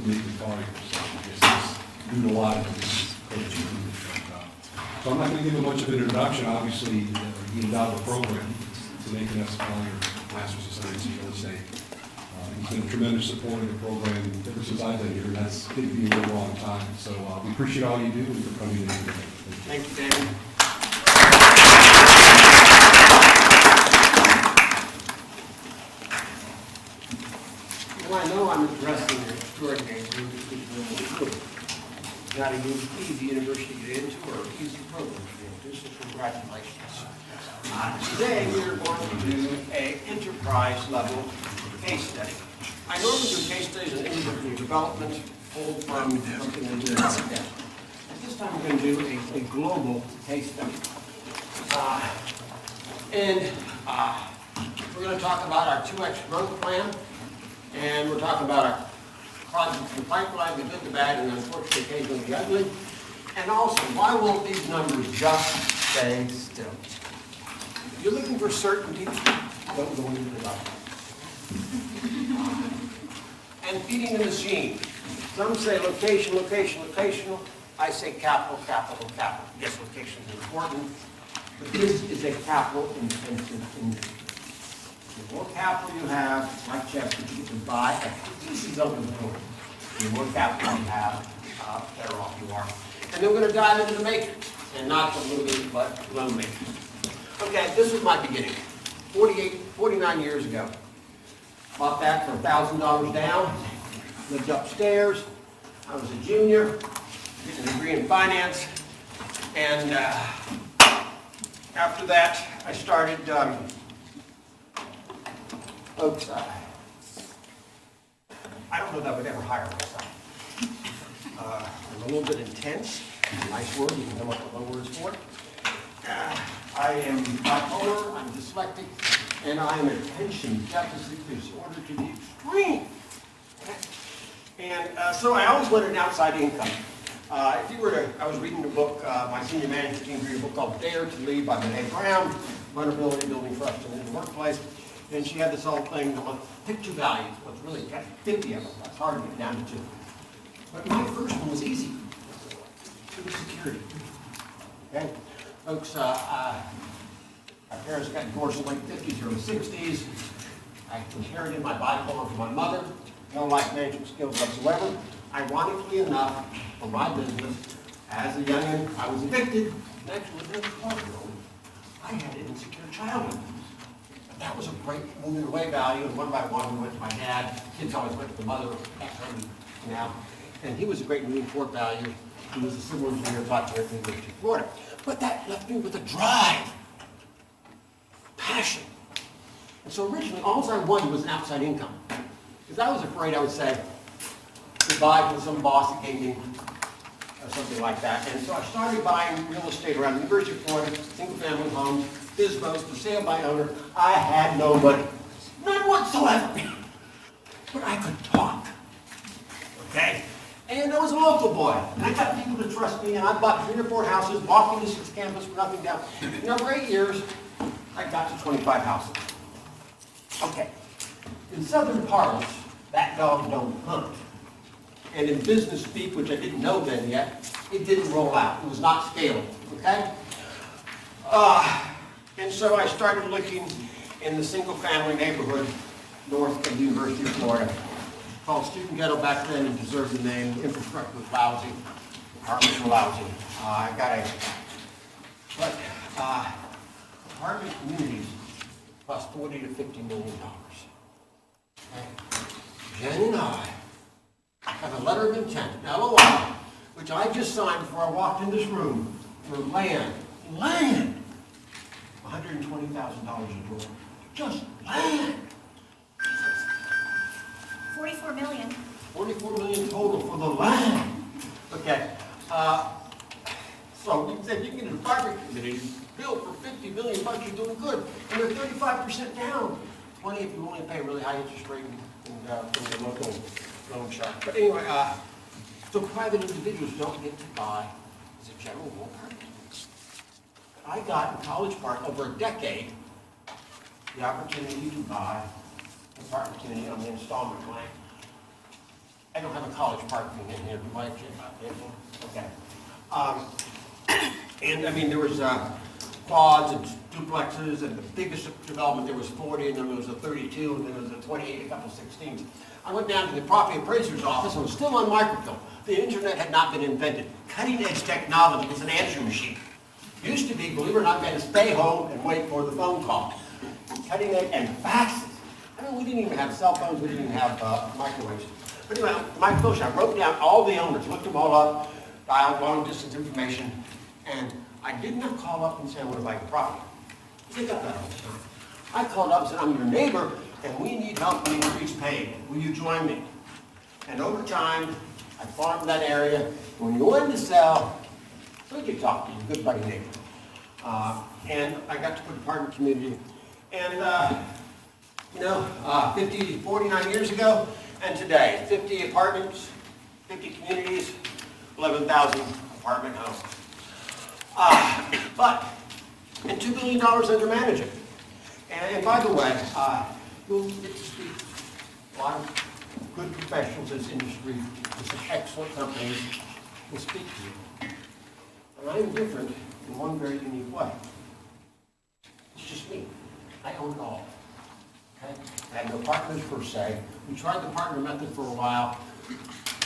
unique to Collier, so I guess it's due to a lot of these coaches. So I'm not going to give a much of an introduction. Obviously, he endowed the program to making us Collier Masters of Science in Real Estate. He's been a tremendous supporter of the program ever since I've been here, and that's going to be a really long time. So we appreciate all you do and for coming in today. Thank you, David. Well, I know I'm addressing an extraordinary group of people. Not an easy university to get into or easy program to get into, so congratulations. Today we are going to do an enterprise level case study. I normally do case studies on individual development, pulled from something in the market. At this time we're going to do a global case study. We're going to talk about our 2X growth plan, and we're talking about our projects in the pipeline, the good, the bad, and unfortunately occasionally the ugly. And also, why won't these numbers just stay still? If you're looking for certainty, don't go into the dark. And feeding the machine. Some say location, location, locational. I say capital, capital, capital. Yes, location is important, but this is a capital intensive industry. The more capital you have, like Chester, you can buy a pieces of the board. The more capital you have, better off you are. And then we're going to dive into the matrix, and not the movie, but loan matrix. Okay, this was my beginning. 49 years ago. Bought that for $1,000 down, lived upstairs. I was a junior, getting a degree in finance, and after that, I started, folks, I don't know that I would ever hire myself. I'm a little bit intense, nice word, you can come up with other words for it. I am bipolar, I'm dyslexic, and I am attention deficit disorder to the extreme. And so I always wanted an outside income. If you were to, I was reading a book, my senior management team read a book called Dare to Lead by Brene Brown, Vulnerability Building Trust in the Workplace. And she had this whole thing on pick two values, what's really got 50 of them. It's hard to get down to two. But my first one was easy. It was security. Okay? Folks, my parents got divorced in the late 50s, early 60s. I inherited my bipolar from my mother. No life management skills whatsoever. Ironically enough, for my business, as a youngin', I was addicted. And actually, as a 12-year-old, I had an insecure childhood. But that was a great moving away value, and one by one we went to my dad. Kids always went to the mother, now. And he was a great moving forward value. He was a civil engineer, taught here at the University of Florida. But that left me with a drive, passion. And so originally, all I wanted was an outside income. Because I was afraid I would say goodbye to some boss that gave me or something like that. And so I started buying real estate around the University of Florida, single-family homes, FSBOs, for sale by owner. I had no money, none whatsoever. But I could talk, okay? And I was a local boy. And I got people to trust me, and I bought 3 or 4 houses, walked into 6 campus for nothing down. In over 8 years, I got to 25 houses. Okay. In Southern parlance, that dog don't hunt. And in business speak, which I didn't know then yet, it didn't roll out. It was not scalable, okay? And so I started looking in the single-family neighborhood north of the University of Florida, called Student Ghetto back then, and deserved the name. Infrastructure was lousy. Apartments were lousy. I got apartment communities cost $40 to $50 million. Okay. Jen and I have a letter of intent, an LOI, which I just signed before I walked in this room for land, $120,000 a door, just land. 44 million. 44 million total for the land. Okay, so we said you can get an apartment community built for $50 million, you're doing good, and they're 35% down. 20 if you only pay a really high interest rate from the local loan shark. But anyway, so private individuals don't get to buy as a general rule apartments. I got in College Park over a decade the opportunity to buy an apartment community on the installment plan I don't have a college parking in here, do I, Jim? Okay. And I mean, there was quads and duplexes, and the biggest development, there was 40, and then there was a 32, and then there was a 28, a couple 16s. I went down to the property appraiser's office, and it was still on microfilm. The internet had not been invented. Cutting-edge technology was an answering machine. Used to be, believe it or not, you had to stay home and wait for the phone call. Cutting-edge and faxes. I mean, we didn't even have cell phones, we didn't even have microwaves. But anyway, my filter, I wrote down all the owners, looked them all up, dialed long-distance information, and I did not call up and say I want to buy your property. They got that all the time. I called up and said, I'm your neighbor, and we need help with increased pay. Will you join me? And over time, I farmed that area. When you wanted to sell, who did you talk to? Your good buddy neighbor. And I got to put apartment community. And, 49 years ago, and today, 50 apartments, 50 communities, 11,000 apartment houses. And $2 billion under management. And by the way, you'll get to speak to a lot of good professionals in this industry, with some excellent companies will speak to you. And I am different in one very unique way. It's just me. I own it all. Okay? I have no partners per se. We tried the partner method for a while.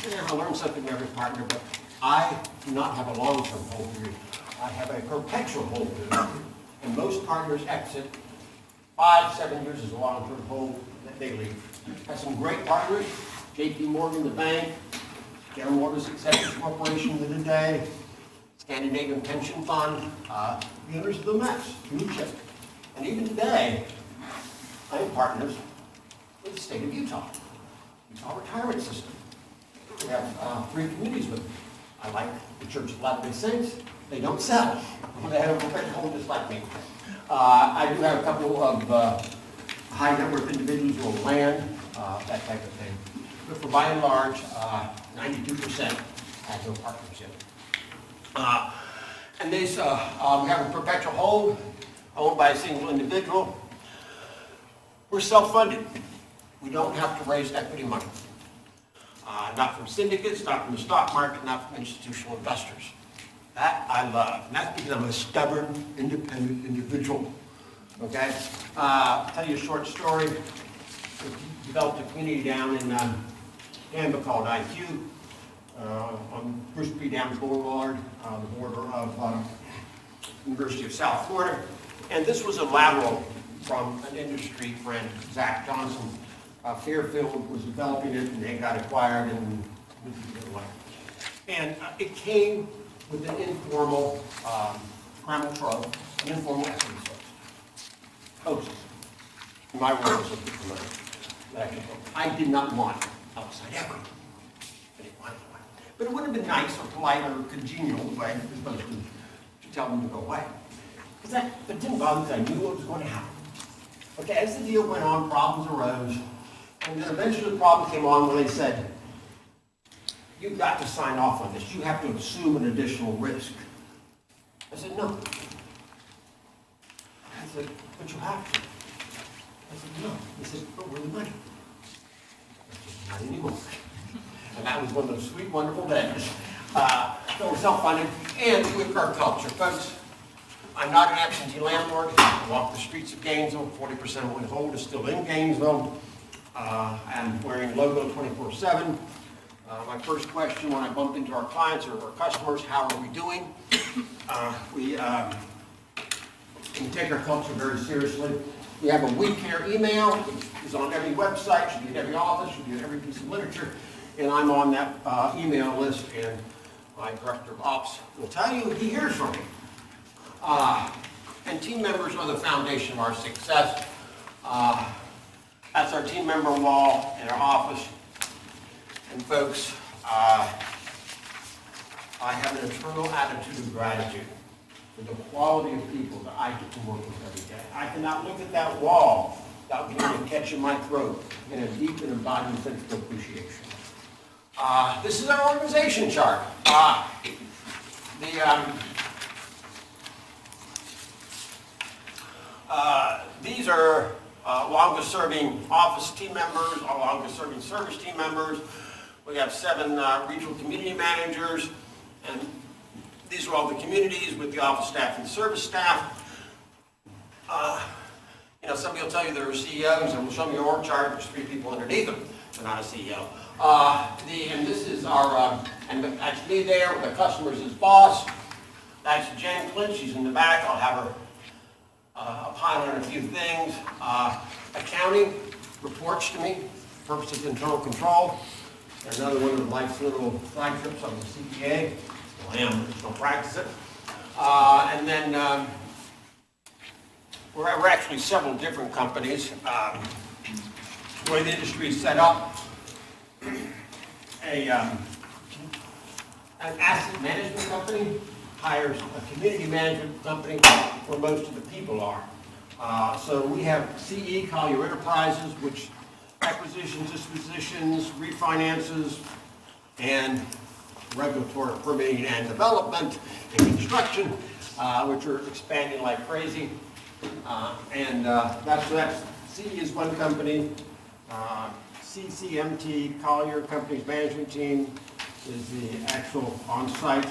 Yeah, I learned something from every partner, but I do not have a long-term hold period. I have a perpetual hold period. And most partners exit. 5-7 years is a long-term hold that they leave. Have some great partners. J.P. Morgan, the bank, General Motors Executive Corporation of the day, Scandinavian Pension Fund, the owners of the Mets, blue chip. And even today, I am partners with the state of Utah retirement system. We have 3 communities with them. I like the Church of Latter-day Saints. They don't sell. They have a perpetual hold just like me. I do have a couple of high net worth individuals who own land, that type of thing. But for by and large, 92% have no partnership. And these, we have a perpetual hold owned by a single individual. We're self-funded. We don't have to raise equity money. Not from syndicates, not from the stock market, not from institutional investors. That I love. And that's because I'm a stubborn, independent individual. Okay? I'll tell you a short story. We developed a community down in Tampa called IQ on Bruce P. Downs Boulevard, the border of University of South Florida. And this was a lateral from an industry friend, Zach Johnson. Fairfield was developing it, and they got acquired and moved it away. And it came with an informal primal trove, an informal equity source. Hosts. My role was a promoter. I did not want outside equity. I didn't want it. But it would have been nice or polite or congenial way you're supposed to tell them to go away. But it didn't bother me because I knew what was going to happen. Okay, as the deal went on, problems arose. And then eventually the problem came on when they said, you've got to sign off on this. You have to assume an additional risk. I said, no. I said, but you have to. I said, no. He said, but where's the money? I said, not anymore. And that was one of those sweet, wonderful days. So we're self-funded and with our culture. Folks, I'm not an absentee landlord. I walk the streets of Gainesville. 40% of my hold is still in Gainesville. I'm wearing logo 24/7. My first question when I bump into our clients or our customers, how are we doing? We take our culture very seriously. We have a We Care email, which is on every website, should be in every office, should be in every piece of literature, and I'm on that email list, and my director of ops will tell you he hears from me. And team members are the foundation of our success. That's our team member wall in our office. And folks, I have an eternal attitude of gratitude for the quality of people that I get to work with every day. I cannot look at that wall without getting a catch in my throat and a deep and abiding sense of appreciation. This is our organization chart. These are longest serving office team members, our longest serving service team members. We have 7 regional community managers, and these are all the communities with the office staff and service staff. You know, somebody will tell you they're CEOs, and will show me your org chart, there's 3 people underneath them. They're not a CEO. And this is our, and that's me there with the customers as boss. That's Jen Clint, she's in the back. I'll have her opine on a few things. Accounting reports to me, purposes of internal control. Another one of life's little flagships on the CPA. Well, I am, just don't practice it. And then we're actually several different companies. The way the industry is set up, an asset management company hires a community management company where most of the people are. So we have CE, Collier Enterprises, which acquisitions, dispositions, refinances, and regulatory permitting and development and construction, which are expanding like crazy. That's CE is one company. CCMT, Collier Companies Management Team, is the actual on-site.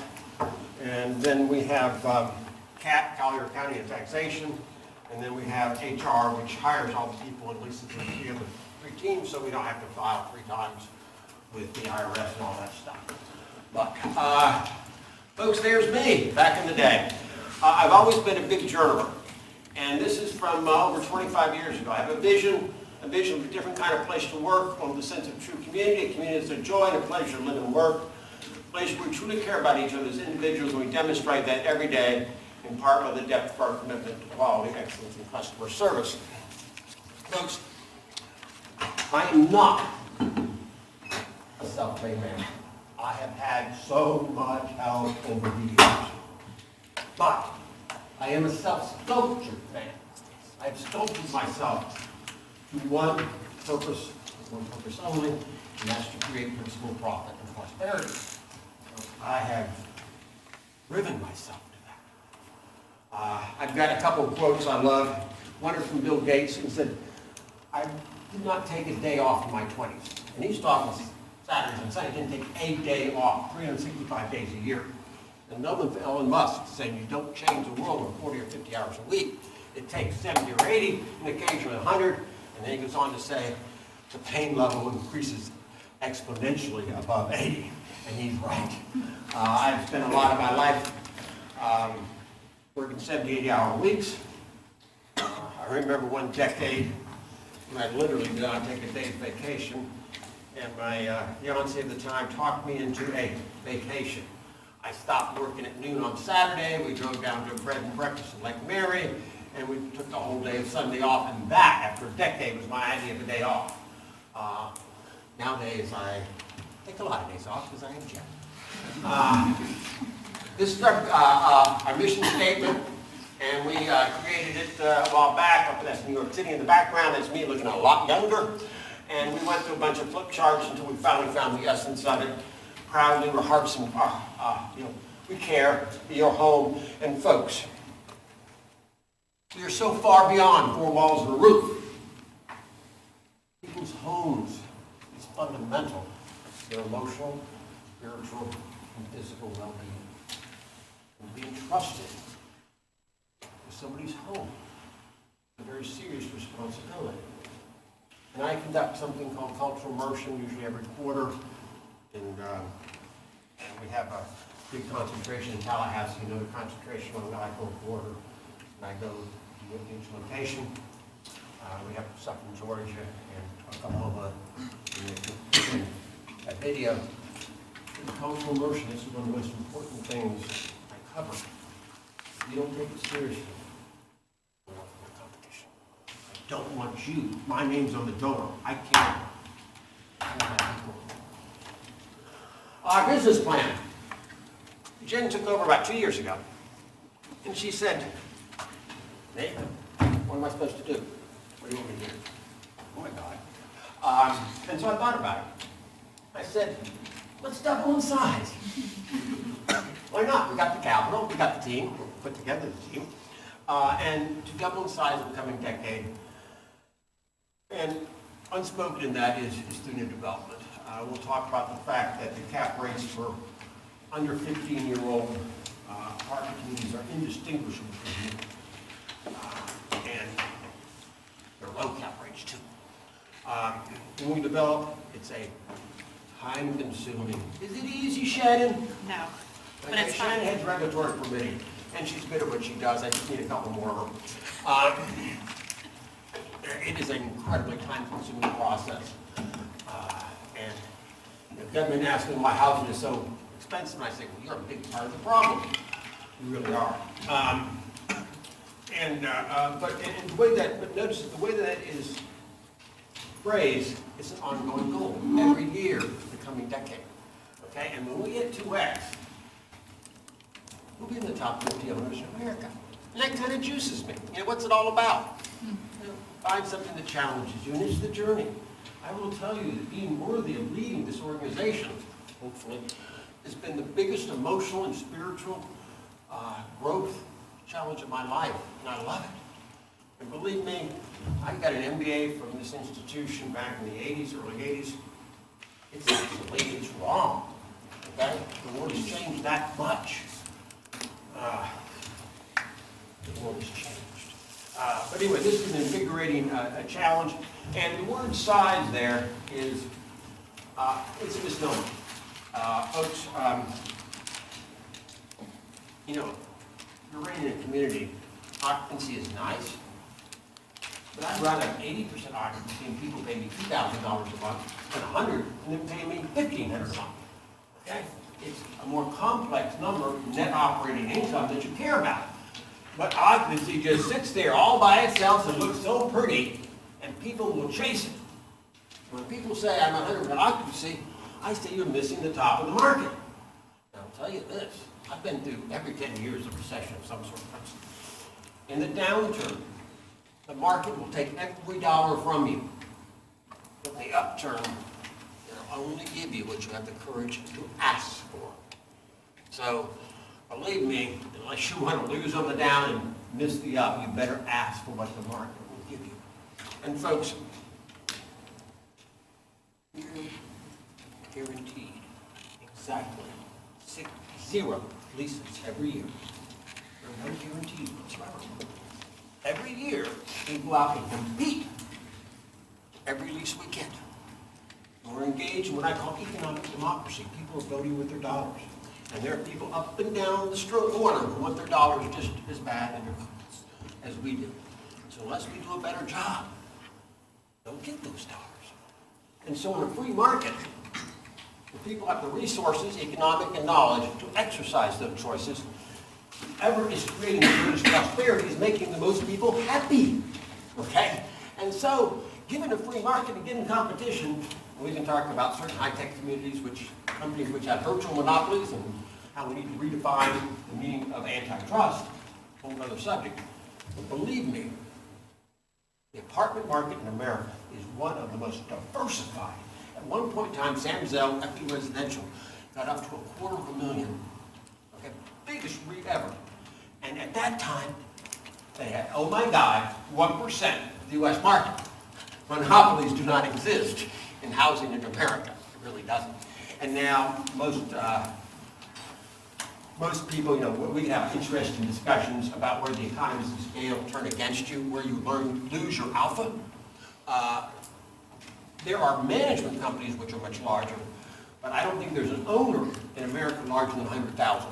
And then we have CAT, Collier County and Taxation. And then we have HR, which hires all the people and leases them together 3 teams, so we don't have to file 3 times with the IRS and all that stuff. But, folks, there's me back in the day. I've always been a big journaler. And this is from over 25 years ago. I have a vision of a different kind of place to work, one with a sense of true community, a community that's a joy and a pleasure to live and work, a place where we truly care about each other as individuals, and we demonstrate that every day, in part by the depth of our commitment to quality, excellence, and customer service. Folks, I am not a self-made man. I have had so much help over the years. But I am a self-sculptured man. I have sculpted myself to one purpose only, and that's to create principal profit and prosperity. I have driven myself to that. I've got a couple of quotes I love. One is from Bill Gates, who said, I did not take a day off in my 20s. And he's talking Saturdays and Sundays. I didn't take a day off, 365 days a year. And Elon Musk saying you don't change the world in 40 or 50 hours a week. It takes 70 or 80, and occasionally 100. And then he goes on to say the pain level increases exponentially above 80. And he's right. I've spent a lot of my life working 70, 80-hour weeks. I remember one decade when I literally did not take a day's vacation. And my fiance at the time talked me into a vacation. I stopped working at noon on Saturday. We drove down to a bread and breakfast in Lake Mary, and we took the whole day of Sunday off, and that, after a decade, was my idea of a day off. Nowadays, I take a lot of days off because I am Jeff. This is our mission statement, and we created it a while back. That's New York City in the background. That's me looking a lot younger. And we went through a bunch of flip charts until we finally found the essence of it. Proudly, we're harvesting, we care, your home, and folks. We are so far beyond 4 walls and a roof. People's homes is fundamental to their emotional, spiritual, and physical well-being. And being trusted with somebody's home is a very serious responsibility. And I conduct something called cultural immersion, usually every quarter. And we have a big concentration in Tallahassee, another concentration on the Iowa border. And I go to each location. We have stuff in Georgia and Oklahoma. And that video, the cultural immersion, this is one of the most important things I cover. You don't take it seriously. I don't want you. My name's on the door. I can't. Our business plan. Jen took over about 2 years ago. And she said, Nathan, what am I supposed to do? What do you want me to do? Oh my God. And so I thought about it. I said, let's double in size. Why not? We got the capital, we got the team, we'll put together the team. And to double in size in the coming decade. And unspoken in that is student development. we'll talk about the fact that the cap rates for under 15-year-old apartment communities are indistinguishable from you. And they're low cap rates too. When we develop, it's a time-consuming. Is it easy, Shannon? No, but Okay, it's fun. Shannon has regulatory permitting, and she's good at what she does. I just need a couple more of her. It is an incredibly time-consuming process. And the government asks me why housing is so expensive, and I say, well, you're a big part of the problem. You really are. But notice that the way that is phrased, it's an ongoing goal every year for the coming decade. Okay, and when we hit 2x, we'll be in the top 50 owners in America. And that kind of juices me. You know, what's it all about? Find something that challenges you, and it's the journey. I will tell you that being worthy of leading this organization, hopefully, has been the biggest emotional and spiritual growth challenge of my life, and I love it. And believe me, I got an MBA from this institution back in the 80s, early 80s. It's actually, it's wrong, okay? The world has changed that much. The world has changed. But anyway, this is an invigorating challenge, and the word size there is, it's a misnomer. Folks, you know, you're renting a community, occupancy is nice, but I'd rather have 80% occupancy and people pay me $2,000 a month than 100 and then pay me $1,500 a month, okay? It's a more complex number, net operating income that you care about. But occupancy just sits there all by itself and looks so pretty, and people will chase it. When people say I'm 100% occupancy, I say you're missing the top of the market. And I'll tell you this, I've been through every 10 years of recession of some sort. In the downturn, the market will take every dollar from you. But the upturn, it'll only give you what you have the courage to ask for. So, believe me, unless you want to lose on the down and miss the up, you better ask for what the market will give you. And folks, you're guaranteed exactly 0 leases every year. There are no guarantees whatsoever. Every year, we go out and compete every lease we get. We're engaged in what I call economic democracy. People are voting with their dollars. And there are people up and down the corner who want their dollars just as bad as we do. So unless we do a better job, don't get those dollars. And so in a free market, the people have the resources, economic and knowledge, to exercise those choices. Whoever is creating the greatest prosperity is making the most people happy. Okay? And so, given a free market and given competition, we can talk about certain high-tech communities, companies which have virtual monopolies, and how we need to redefine the meaning of antitrust, a whole other subject. But believe me, the apartment market in America is one of the most diversified. At one point in time, Sam Zell, FD Residential, got up to 250,000. Okay, biggest REIT ever. And at that time, they had, oh my God, 1% of the U.S. market. Monopolies do not exist in housing in America. It really doesn't. And now most people, you know, we can have interesting discussions about where the economies of scale turn against you, where you lose your alpha. There are management companies which are much larger, but I don't think there's an owner in America larger than 100,000.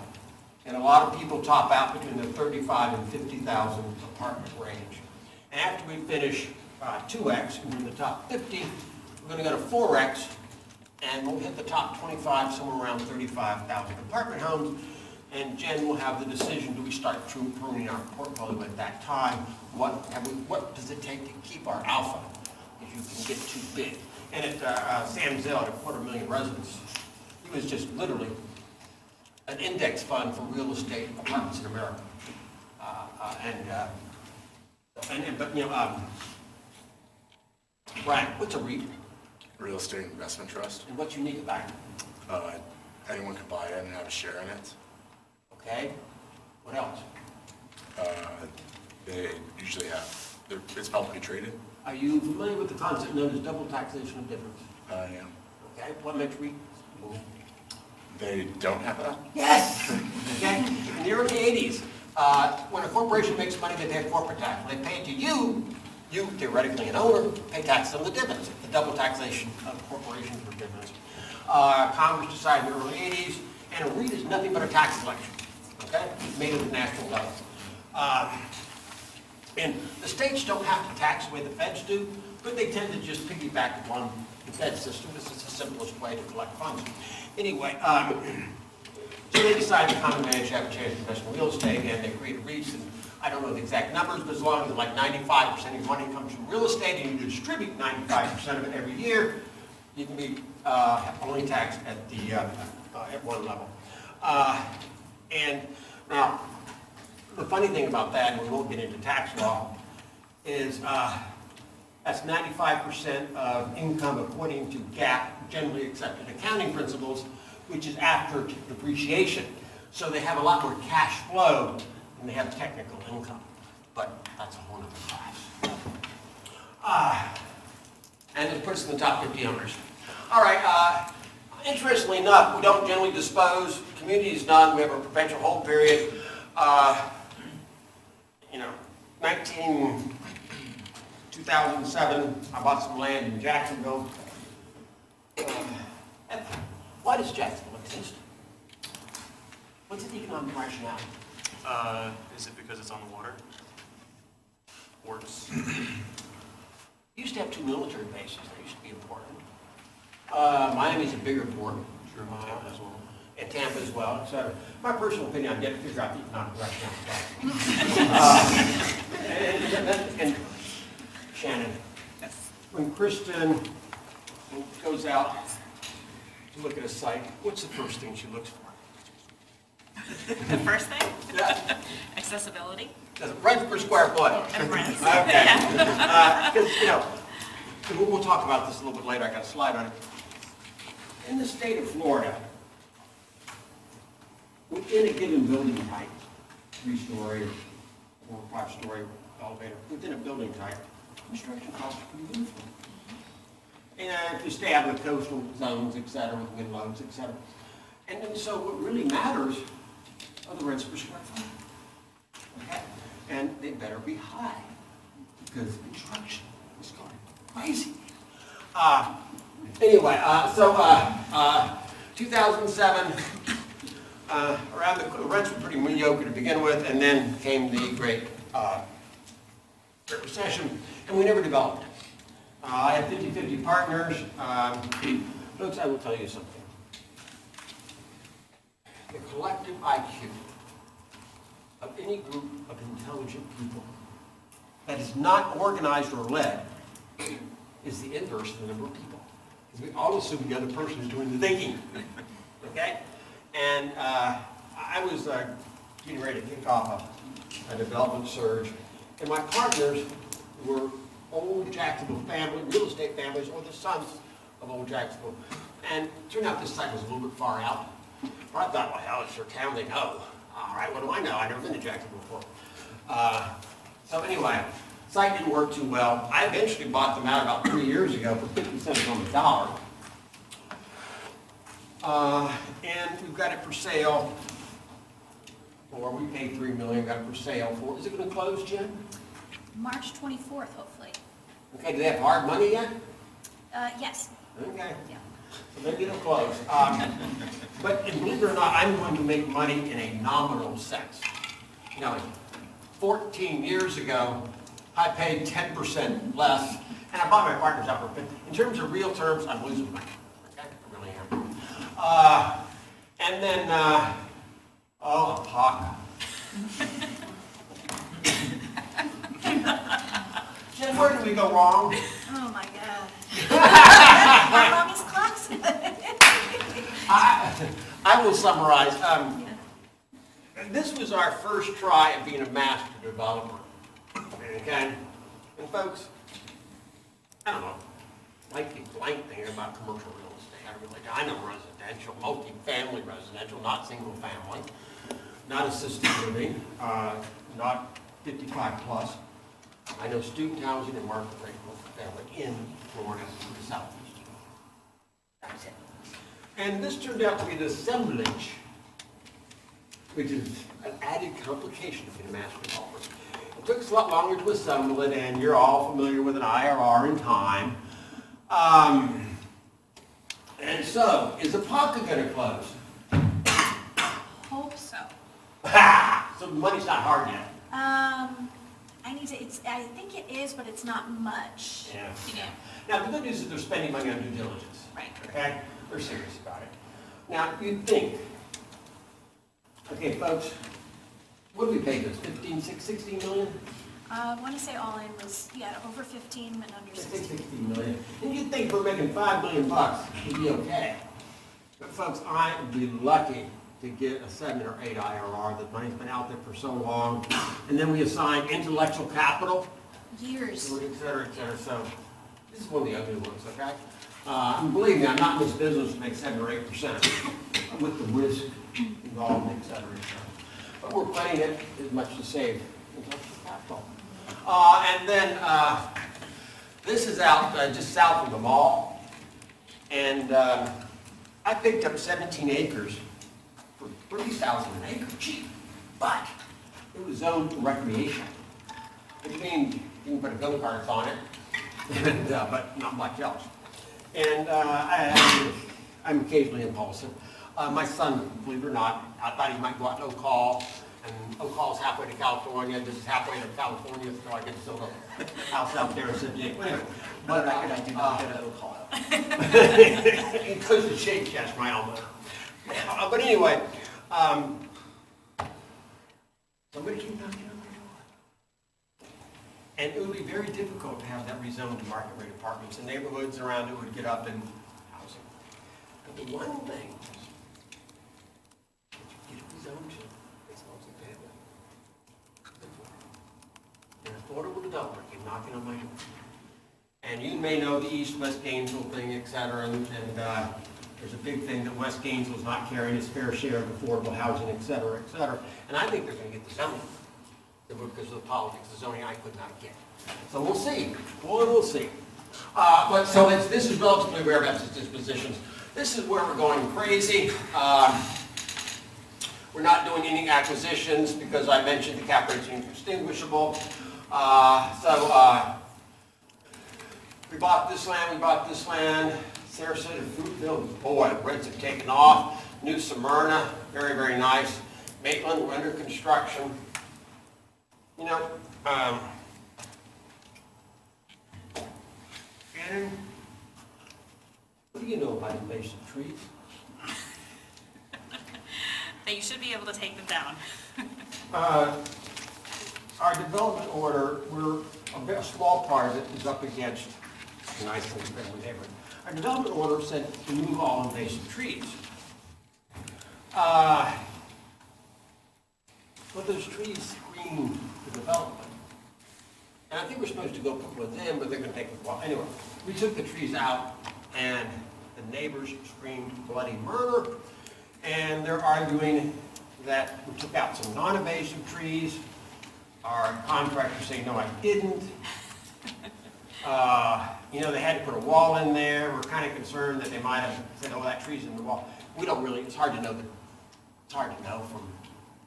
And a lot of people top out between the 35 and 50,000 apartment range. And after we finish 2X, and in the top 50, we're going to go to 4X, and we'll hit the top 25, somewhere around 35,000 apartment homes. And Jen will have the decision, do we start pruning our portfolio at that time? What does it take to keep our alpha if you can get too big? And at Sam Zell, at 250,000 residents, he was just literally an index fund for real estate apartments in America. But you know, Brian, what's a REIT? Real estate investment trust. And what's unique about it? Anyone can buy it and have a share in it. Okay. What else? They usually have, it's publicly traded. Are you familiar with the concept known as double taxation of difference? I am. Okay, what makes REE? They don't have that? Yes! Okay, in the early 80s, when a corporation makes money, they pay corporate tax. When they pay it to you, you, theoretically an owner, pay tax on the dividends, the double taxation of corporations for dividends. Congress decided in the early 80s, and a REIT is nothing but a tax collection, okay? Made at the national level. And the states don't have to tax the way the feds do, but they tend to just piggyback upon the Fed system. This is the simplest way to collect funds. Anyway, so they decided the common man should have a chance to invest in real estate, and they created REITs, and I don't know the exact numbers, but as long as like 95% of your money comes from real estate and you distribute 95% of it every year, you can be only taxed at the at one level. And now, the funny thing about that, and we won't get into tax law, is that's 95% of income according to GAAP, generally accepted accounting principles, which is after depreciation. So they have a lot more cash flow than they have technical income. But that's a whole other class. And it puts us in the top 50 owners. All right, interestingly enough, we don't generally dispose. Community is done. We have a perpetual hold period. 2007, I bought some land in Jacksonville. Why does Jacksonville exist? What's the economic rationale? Is it because it's on the water? Ports? You used to have 2 military bases. That used to be important. Miami's a bigger port. Sure, Tampa as well. And Tampa as well, et cetera. My personal opinion, I've yet to figure out the economic rationale. And Shannon, when Kristen goes out to look at a site, what's the first thing she looks for? The first thing? Yeah. Accessibility Rent per square foot. and rents. Okay. Yeah. Because, we'll talk about this a little bit later. I got a slide on it. In the state of Florida, within a given building type, 3-story or 5-story elevator, within a building type, construction costs are pretty uniform. And if you stay out of the coastal zones, et cetera, with wind loads, et cetera. And so what really matters are the rents per square foot. Okay? And they better be high, because construction is going crazy. Anyway, 2007, around the rents were pretty mediocre to begin with, and then came the Great Recession, and we never developed. I have 50-50 partners. Folks, I will tell you something. The collective IQ of any group of intelligent people that is not organized or led is the inverse of the number of people. Because we all assume the other person is doing the thinking. Okay? And I was getting ready to kick off a development surge, and my partners were old Jacksonville family, real estate families, or the sons of old Jacksonville. And it turned out this site was a little bit far out. But I thought, well, hell, it's their town, they know. All right, what do I know? I've never been to Jacksonville before. So anyway, site didn't work too well. I eventually bought them out about 3 years ago for 50 cents on the dollar. And we've got it for sale, or we paid $3 million, got it for sale for, is it going to close, Jen? March 24th, hopefully. Okay, do they have hard money yet? Yes. Okay. Yeah. So maybe it'll close. But believe it or not, I'm going to make money in a nominal sense. You know, 14 years ago, I paid 10% less, and I bought my partners out for 50. In terms of real terms, I'm losing money. Okay, I really am. And then, oh, Paca. Jen, where did we go wrong? Oh, my God. How long is class? I will summarize. This was our first try at being a master developer. Okay? And folks, I don't know, like the blank thing about commercial real estate. I know residential, multi-family residential, not single family, not assisted living, not 55 plus. I know student housing and market rate multifamily in Florida and the southeast. That's it. And this turned out to be the assemblage, which is an added complication to being a master developer. It took us a lot longer to assemble it, and you're all familiar with an IRR in time. And so, is the pocket going to close? Hope so. Ha! So the money's not hard yet. I think it is, but it's not much. Yeah. Yeah. Now, the good news is they're spending money on due diligence. Right. Okay? They're serious about it. Now, you'd think, okay, folks, what did we pay this, 16 million? I want to say all in was, over 15 and under 16. 16 million. And you'd think we're making $5 million bucks, we'd be okay. But folks, I would be lucky to get a 7 or 8 IRR. The money's been out there for so long. And then we assign intellectual capital, Years. et cetera, et cetera. So this is one of the ugly ones, okay? And believe me, I'm not in this business to make 7 or 8% with the risk involved, et cetera, et cetera. But we're playing it as much to save intellectual capital. And then this is out just south of the mall. And I picked up 17 acres for $30,000 an acre, cheap, but it was zoned for recreation. Which means you can put a go-karts on it, and, but not much else. And I'm occasionally impulsive. My son, believe it or not, I thought he might go out to Oak Hall, and Oak Hall's halfway to California. This is halfway to California, so I get to build a house out there in San Diego. Anyway, One record, I do not go to Oak Hall. it goes to Shake Chest, my alma mater. But anyway, somebody keep knocking on my door. And it would be very difficult to have that rezoned to market rate apartments. The neighborhoods around it would get up in housing. But the one thing is, get it rezoned to, it's multi-family. And a affordable developer came knocking on my door. And you may know the East-West Gainesville thing, et cetera, and there's a big thing that West Gainesville's not carrying its fair share of affordable housing, et cetera, et cetera. And I think they're going to get the zoning because of the politics, the zoning I could not get. So we'll see. We'll see. But so this is relatively rare about dispositions. This is where we're going crazy. We're not doing any acquisitions because I mentioned the cap rate's indistinguishable. We bought this land. Sarasota Fruitville, boy, rents have taken off. New Smyrna, very, very nice. Maitland, we're under construction. You know, Shannon, what do you know about invasive trees? That you should be able to take them down. Our development order, a small part of it is up against a nice family neighborhood. Our development order said remove all invasive trees. But those trees screen the development. And I think we're supposed to go put with them, but they're going to take a while. Anyway, we took the trees out, and the neighbors screamed bloody murder. And they're arguing that we took out some non-invasive trees. Our contractors say, no, I didn't. They had to put a wall in there. We're kind of concerned that they might have said, oh, that tree's in the wall. We don't really, it's hard to know from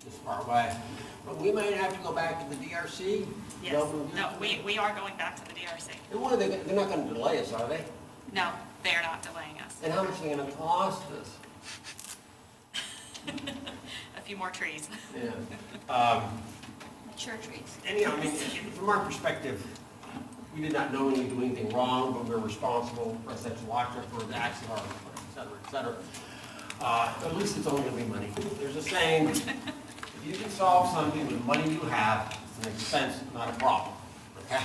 this far away. But we might have to go back to the DRC. Yes. No, we are going back to the DRC. And what are they, they're not going to delay us, are they? No, they are not delaying us. And how much are they going to cost us? A few more trees. Yeah. Mature trees. Anyhow, from our perspective, we did not knowingly do anything wrong, but we're responsible, residential watcher, for the acts of our, et cetera, et cetera. At least it's only going to be money. There's a saying, if you can solve something with money you have, it's an expense, not a problem. Okay?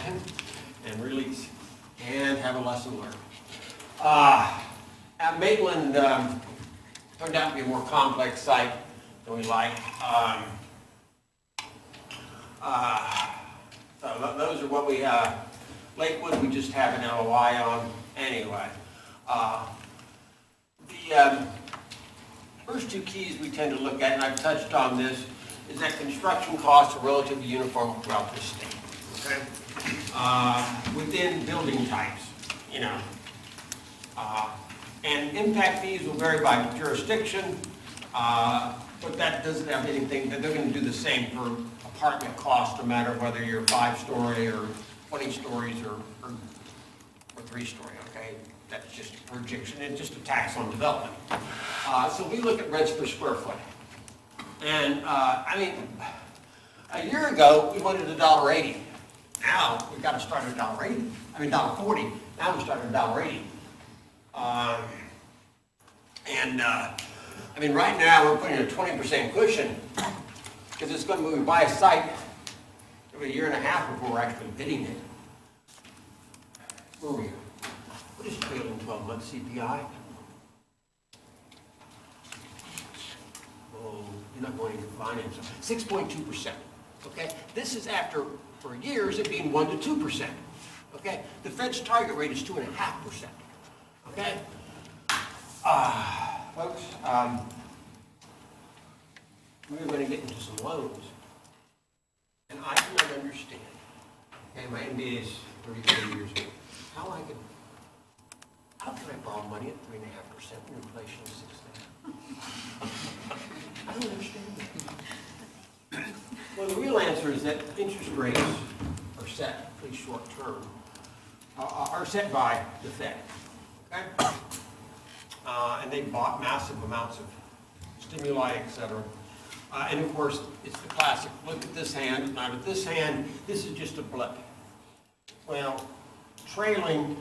And really, and have a lesson learned. At Maitland, turned out to be a more complex site than we like. So those are what we, Lakewood, we just have an LOI on anyway. The first two keys we tend to look at, and I've touched on this, is that construction costs are relatively uniform throughout the state, okay? Within building types, And impact fees will vary by jurisdiction, but that doesn't have anything, that they're gonna do the same for apartment cost, no matter whether you're 5-story or 20 stories or 3-story, okay? That's just a projection, it's just a tax on development. So we look at rents per square foot. And, I mean, a year ago, we wanted $1.80. Now, we've got to start at $1.80, I mean, $1.40. Now we start at $1.80. I mean, right now, we're putting a 20% cushion, because it's going to, when we buy a site, it'll be a year and a half before we're actually bidding it. Where are we? What is trailing 12-month CPI? Oh, you're not going to finance it. 6.2%, okay? This is after, for years, it being 1 to 2%, okay? The Fed's target rate is 2.5%, okay? Folks, we're going to get into some loans, and I cannot understand, okay, my MBA is 33 years old, how can I borrow money at 3.5% when inflation is 6.5%? I don't understand that. Well, the real answer is that interest rates are set, pretty short term, are set by the Fed, okay? And they bought massive amounts of stimuli, et cetera. And of course, it's the classic, look at this hand, not at this hand, this is just a blip. Well, trailing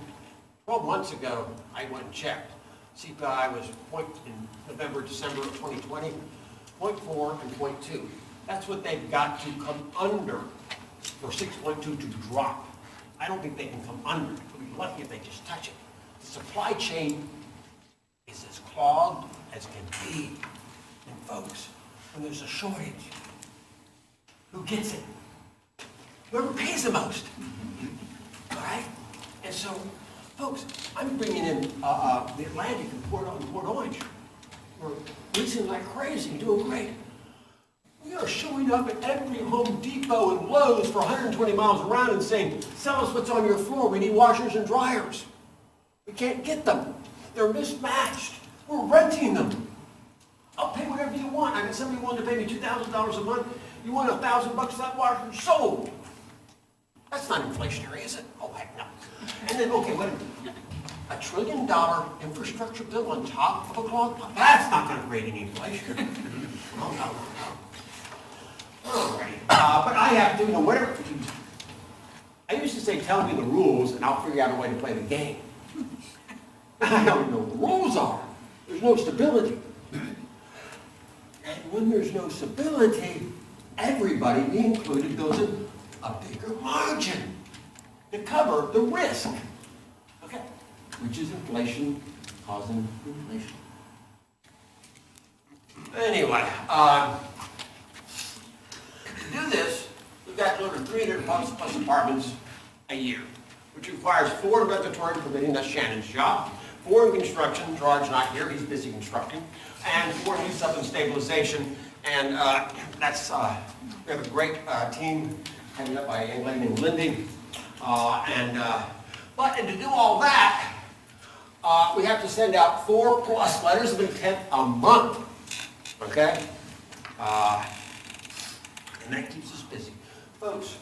12 months ago, I went and checked. CPI was in November, December of 2020, 0.4 and 0.2. That's what they've got to come under for 6.2 to drop. I don't think they can come under. We'll be lucky if they just touch it. The supply chain is as clogged as can be. And folks, when there's a shortage, who gets it? Whoever pays the most. All right? And so, folks, I'm bringing in the Atlantic and Port Orange. We're leasing like crazy, doing great. We are showing up at every Home Depot and Lowe's for 120 miles around and saying, sell us what's on your floor. We need washers and dryers. We can't get them. They're mismatched. We're renting them. I'll pay whatever you want. I got somebody willing to pay me $2,000 a month. You want $1,000 for that washer? Sold. That's not inflationary, is it? Oh, heck no. And then, okay, wait a minute. $1 trillion infrastructure bill on top of a clogged pot? That's not going to create any inflation. Oh, no. All right. But I have to, whatever. I used to say, tell me the rules, and I'll figure out a way to play the game. I don't know what the rules are. There's no stability. And when there's no stability, everybody, me included, goes in a bigger margin to cover the risk. Okay? Which is inflation causing inflation. Anyway, to do this, we've got over 300 plus apartments a year, which requires 4 in regulatory permitting, that's Shannon's job, 4 in construction, Gerard's not here, he's busy constructing, and 4 in lease up and stabilization, and that's, we have a great team headed up by a young lady named Lindy, but to do all that, we have to send out 4+ letters of intent a month, okay? And that keeps us busy. Folks,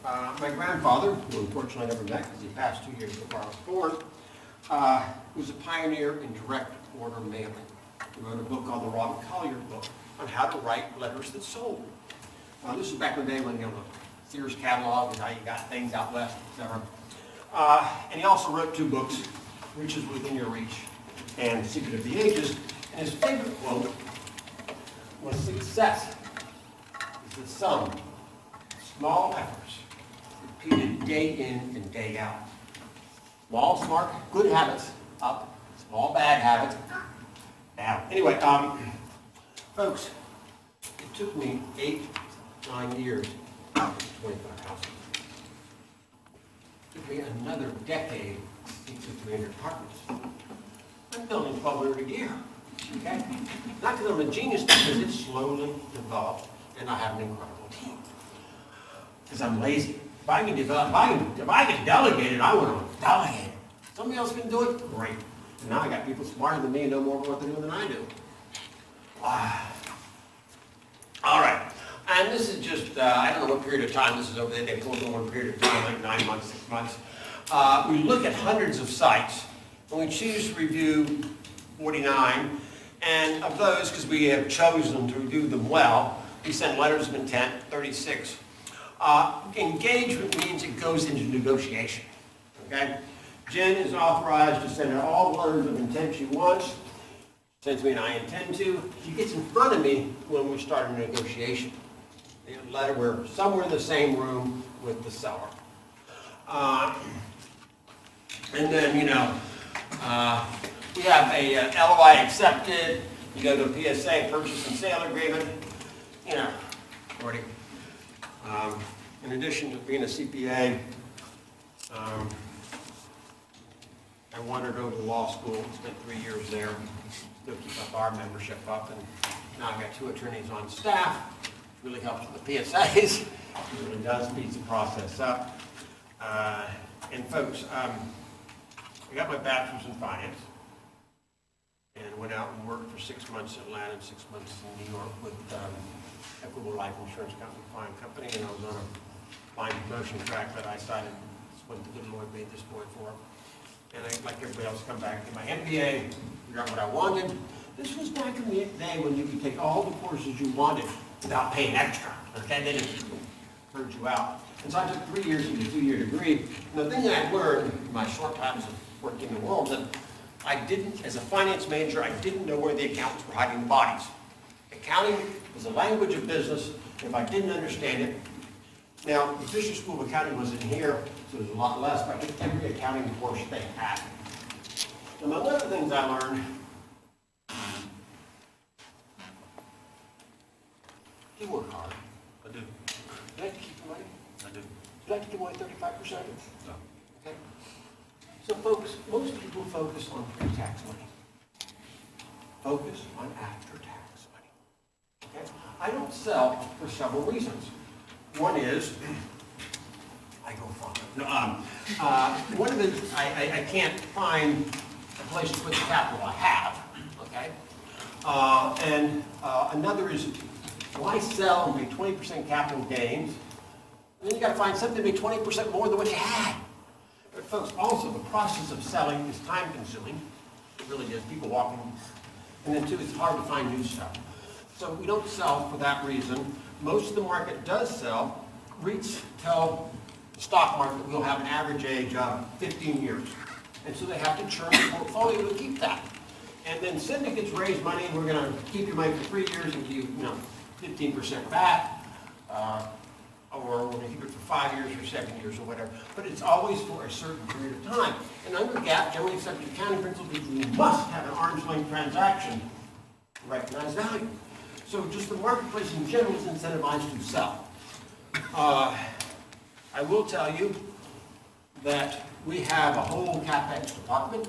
my grandfather, who unfortunately I never met because he passed 2 years before I was born, was a pioneer in direct order mailing. He wrote a book called the Collier book on how to write letters that sold. This is back in the day when, the Sears catalog and how you got things out west, etc. And he also wrote 2 books, Reach is Within Your Reach and Secret of the Ages. And his favorite quote was, success is the sum of small efforts repeated day in and day out. Small, smart, good habits up, small, bad habits down. Anyway, folks, it took me 8-9 years to 25 houses. It took me another decade to get to 300 apartments. I'm building 1,200 a year, okay? Not because I'm a genius, because it slowly developed, and I have an incredible team. Because I'm lazy. If I can develop, if I can delegate it, I want to delegate it. Somebody else can do it, great. And now I got people smarter than me and know more about what they're doing than I do. All right, and this is just, I don't know what period of time this is over there, they pulled over a period of time, like 9 months, 6 months. We look at hundreds of sites, and we choose to review 49, and of those, because we have chosen to review them well, we send letters of intent, 36. Engagement means it goes into negotiation, okay? Jen is authorized to send out all letters of intent she wants, sends me and I intend to. She gets in front of me when we start a negotiation. A letter, we're somewhere in the same room with the seller. And then, you know, we have a LOI accepted, you go to a PSA, purchase and sale agreement, you know, already. In addition to being a CPA, I wandered over to law school, spent 3 years there, still keep up our membership up, and now I've got 2 attorneys on staff. Really helps with the PSAs, it really does, speeds the process up. And folks, I got my bachelor's in finance, and went out and worked for 6 months in Atlanta and 6 months in New York with Equitable Life Insurance Company, fine company, and I was on a fine promotion track that I decided went to Deloitte, made this board for. And I, like everybody else, come back to my MBA, figure out what I wanted. This was back in the day when you could take all the courses you wanted without paying extra, okay? They didn't hurt you out. And so I took 3 years and a 2-year degree. And the thing that I learned in my short times of working in the world, that I didn't, as a finance major, I didn't know where the accountants were hiding the bodies. Accounting is a language of business, and if I didn't understand it, now, the Fisher School of Accounting was in here, so it was a lot less, but I took every accounting course they had. And one of the things I learned, you work hard. I do. Do you like to keep your money? I do. Do you like to give away 35%? No. Okay. So folks, most people focus on pre-tax money. Focus on after-tax money. Okay? I don't sell for several reasons. One is, I go farm. No, one of the, I can't find a place to put the capital I have, okay? Another is, why sell and make 20% capital gains? And then you gotta find something to make 20% more than what you had. But folks, also the process of selling is time consuming. It really is, people walking. And then 2, it's hard to find new stuff. So we don't sell for that reason. Most of the market does sell. REITs tell the stock market we'll have an average age of 15 years. And so they have to churn the portfolio to keep that. And then syndicates raise money, we're gonna keep your money for 3 years and give you, 15% back. Or we're gonna keep it for 5 years or 7 years or whatever. But it's always for a certain period of time. And under GAAP, generally accepted accounting principles, you must have an arm's length transaction to recognize value. So just the marketplace in general is incentivized to sell. I will tell you that we have a whole CapEx department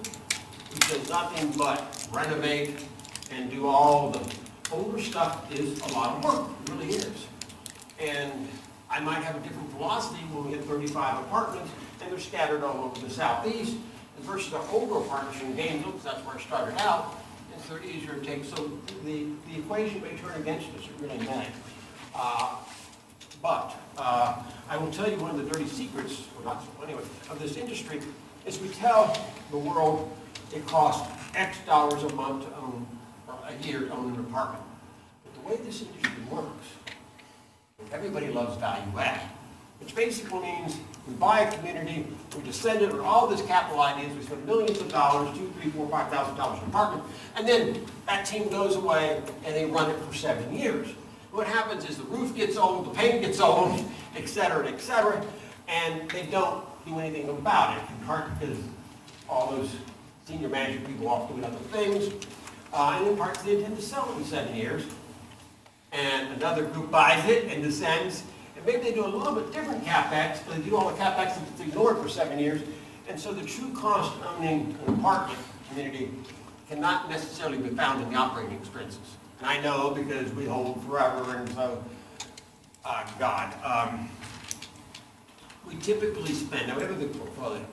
which does nothing but renovate and do all the older stuff. Is a lot of work, it really is. And I might have a different philosophy when we get 35 apartments and they're scattered all over the southeast versus our older apartments in Gainesville, because that's where it started out. They're easier to take, so the equation may turn against us, it really may. But I will tell you one of the dirty secrets, or not so anyway, of this industry is we tell the world it costs X dollars a month to own, or a year to own an apartment. But the way this industry works, everybody loves value add, which basically means we buy a community, we descend it with all this capital ideas, we spend millions of dollars, $2,000, $3,000, $4,000, $5,000 an apartment, and then that team goes away and they run it for 7 years. What happens is the roof gets old, the paint gets old, et cetera, and they don't do anything about it, in part because all those senior management people off doing other things, and in part they intend to sell it in 7 years, and another group buys it and descends. And maybe they do a little bit different CapEx, but they do all the CapEx and it's ignored for 7 years. And so the true cost of owning an apartment community cannot necessarily be found in the operating expenses. And I know because we hold forever, and so, we typically spend, now whatever the portfolio,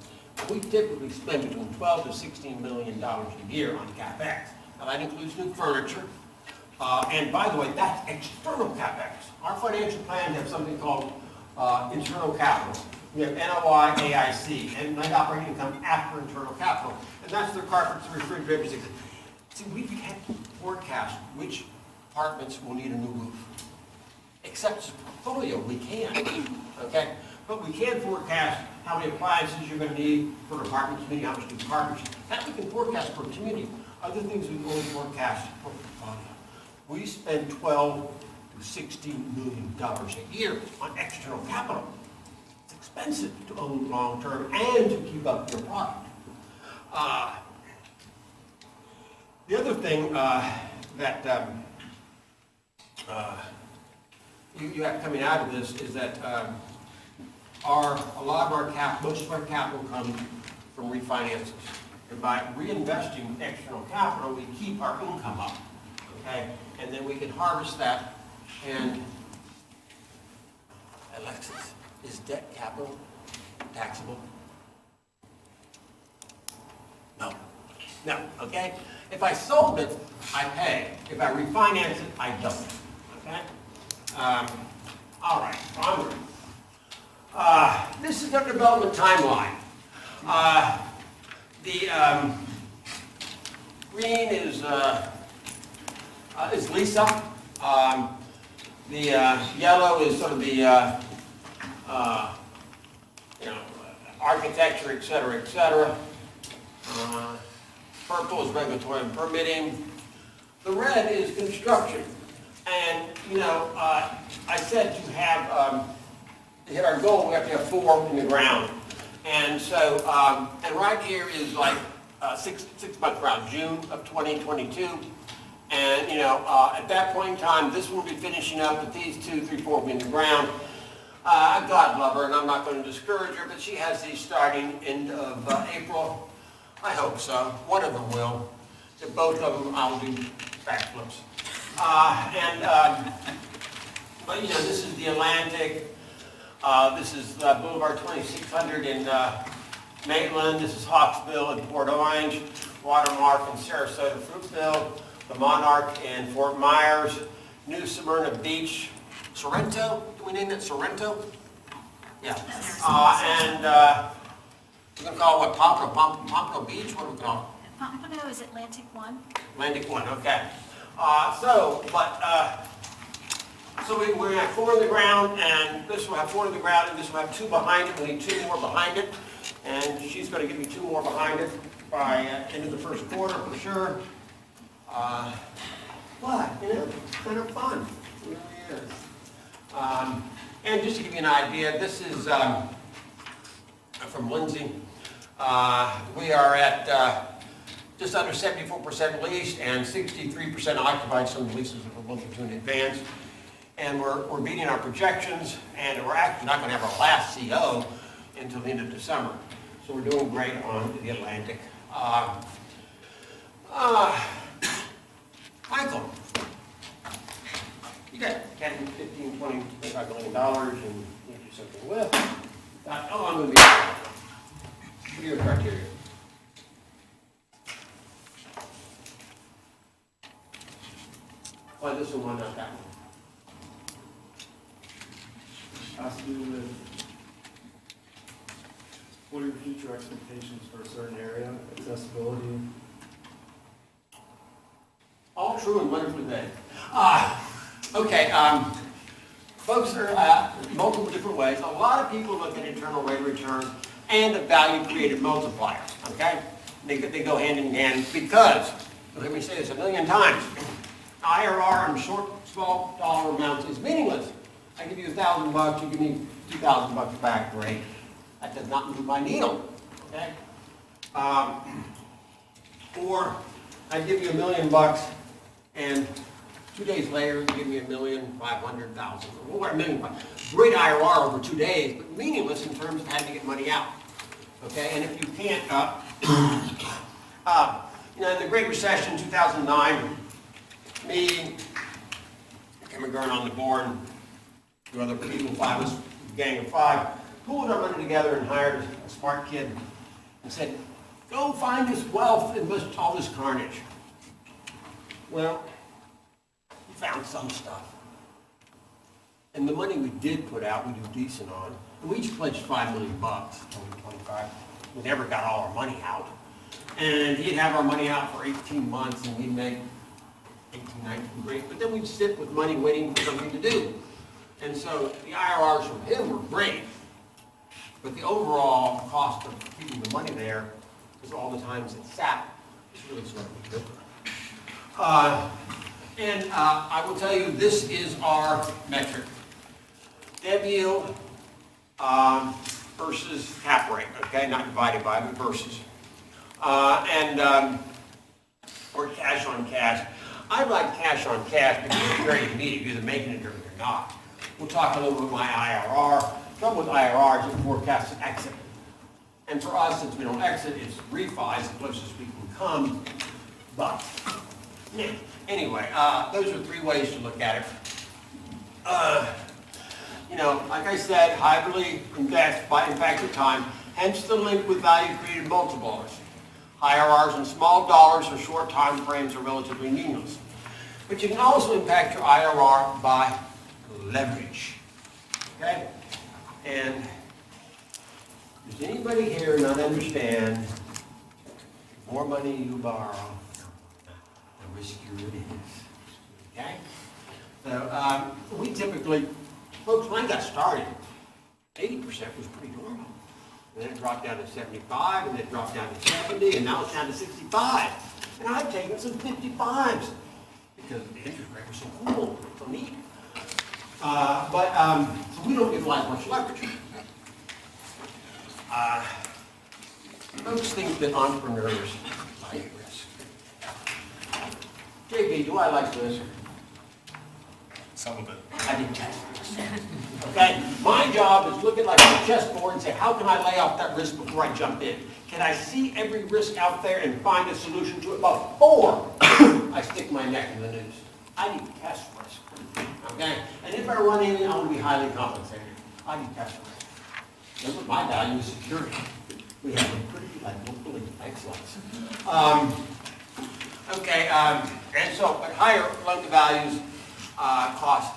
We typically spend between 12 to 16 million dollars a year on CapEx. Now, that includes new furniture. And by the way, that's external CapEx. Our financial plans have something called internal capital. We have NOI, AIC, and net operating income after internal capital. And that's the carpets, the refrigerators. See, we can't forecast which apartments will need a new roof. Except as a portfolio, we can, okay? But we can't forecast how many appliances you're gonna need for an apartment community, how much new carpets. That we can forecast for a community. Other things we can only forecast for portfolio. We spend 12 to 16 million dollars a year on external capital. It's expensive to own long-term and to keep up your product. The other thing that you have coming out of this is that a lot of our most of our capital comes from refinances. And by reinvesting external capital, we keep our income up, okay? And then we can harvest that. And Alexis, is debt capital taxable? No. No, okay? If I sold it, I pay. If I refinance it, I don't, okay? All right, onward. This is the development timeline. The green is Lisa. The yellow is sort of the architecture, et cetera, et cetera. Purple is regulatory and permitting. The red is construction. And, I said to have, to hit our goal, we have to have 4 in the ground. And so, and right here is like 6 months around June of 2022. And, at that point in time, this one will be finishing up, but these 2, 3, 4 will be in the ground. God love her, and I'm not going to discourage her, but she has these starting end of April. I hope so. One of them will. If both of them, I'll do backflips. But this is the Atlantic. This is Boulevard 2600 in Maitland. This is Hawksville and Port Orange. Watermark in Sarasota, Fruitville. The Monarch in Fort Myers. New Smyrna Beach. Sorrento? Do we name that Sorrento? Yeah. And we're going to call it what? Pompano Beach? What do we call it? Pompano is Atlantic 1. Atlantic 1, okay. So we're going to have 4 in the ground, and this will have 4 in the ground, and this will have 2 behind it. We need 2 more behind it, and she's going to give me 2 more behind it by end of the first quarter for sure. But, it's kind of fun. It really is. And just to give you an idea, this is from Lindsay. We are at just under 74% leased and 63% occupied. Some leases are a month or 2 in advance. And we're beating our projections, and we're actually not going to have our last CO until the end of December. So we're doing great on the Atlantic. Michael, you got 10, 15, 20, $25 million and you do something with. I'm going to be, what are your criteria? Why this one, why not that one? Has to do with what are your future expectations for a certain area, accessibility. All true and wonderfully vague. Okay, folks are multiple different ways. A lot of people look at internal rate of return and the value created multiplier, okay? They go hand in hand because, let me say this 1,000,000 times, IRR on short, small dollar amounts is meaningless. I give you $1,000, you give me $2,000 back, great. That does not move my needle, okay? Or I give you $1,000,000 and 2 days later you give me $1,500,000 or $1 million. Great IRR over 2 days, but meaningless in terms of having to get money out, okay? And if you can't, in the Great Recession, 2009, me, Kim McGurn on the board, 2 other people, 5 of us, gang of 5, pooled our money together and hired a smart kid and said, go find this wealth and list all this carnage. Well, we found some stuff. And the money we did put out, we do decent on. And we each pledged $5 million, 25. We never got all our money out. And he'd have our money out for 18 months and we'd make 18, 19 great. But then we'd sit with money waiting for something to do. And so the IRRs from him were great. But the overall cost of keeping the money there, because all the times it sat, is really sort of mediocre. I will tell you, this is our metric. Debt yield versus cap rate, okay? Not divided by, but versus. Or cash on cash. I like cash on cash because it's very immediate. You're either making it or you're not. We'll talk a little bit about my IRR. The trouble with IRR is it forecasts an exit. And for us, since we don't exit, it's refi as close as we can come. But, yeah. Anyway, those are three ways to look at it. Like I said, hybridly invest by factor time, hence the link with value created multipliers. IRRs in small dollars or short time frames are relatively meaningless. But you can also impact your IRR by leverage. Okay? And does anybody here not understand the more money you borrow, the riskier it is? Okay? So we typically, folks, when I got started, 80% was pretty normal. And then it dropped down to 75, and then it dropped down to 70, and now it's down to 65. And I've taken some 55s because the interest rate was so cool, so neat. So we don't utilize much leverage. Folks think that entrepreneurs like risk. JB, do I like risk? Some of it. I detest risk. Okay? My job is look at like a chessboard and say, how can I lay off that risk before I jump in? Can I see every risk out there and find a solution to it before I stick my neck in the noose? I detest risk. Okay? And if I run in, I want to be highly compensated. I detest risk. Remember, my value is security. We have a pretty, don't believe, excellence. And so, but higher loan to values cost,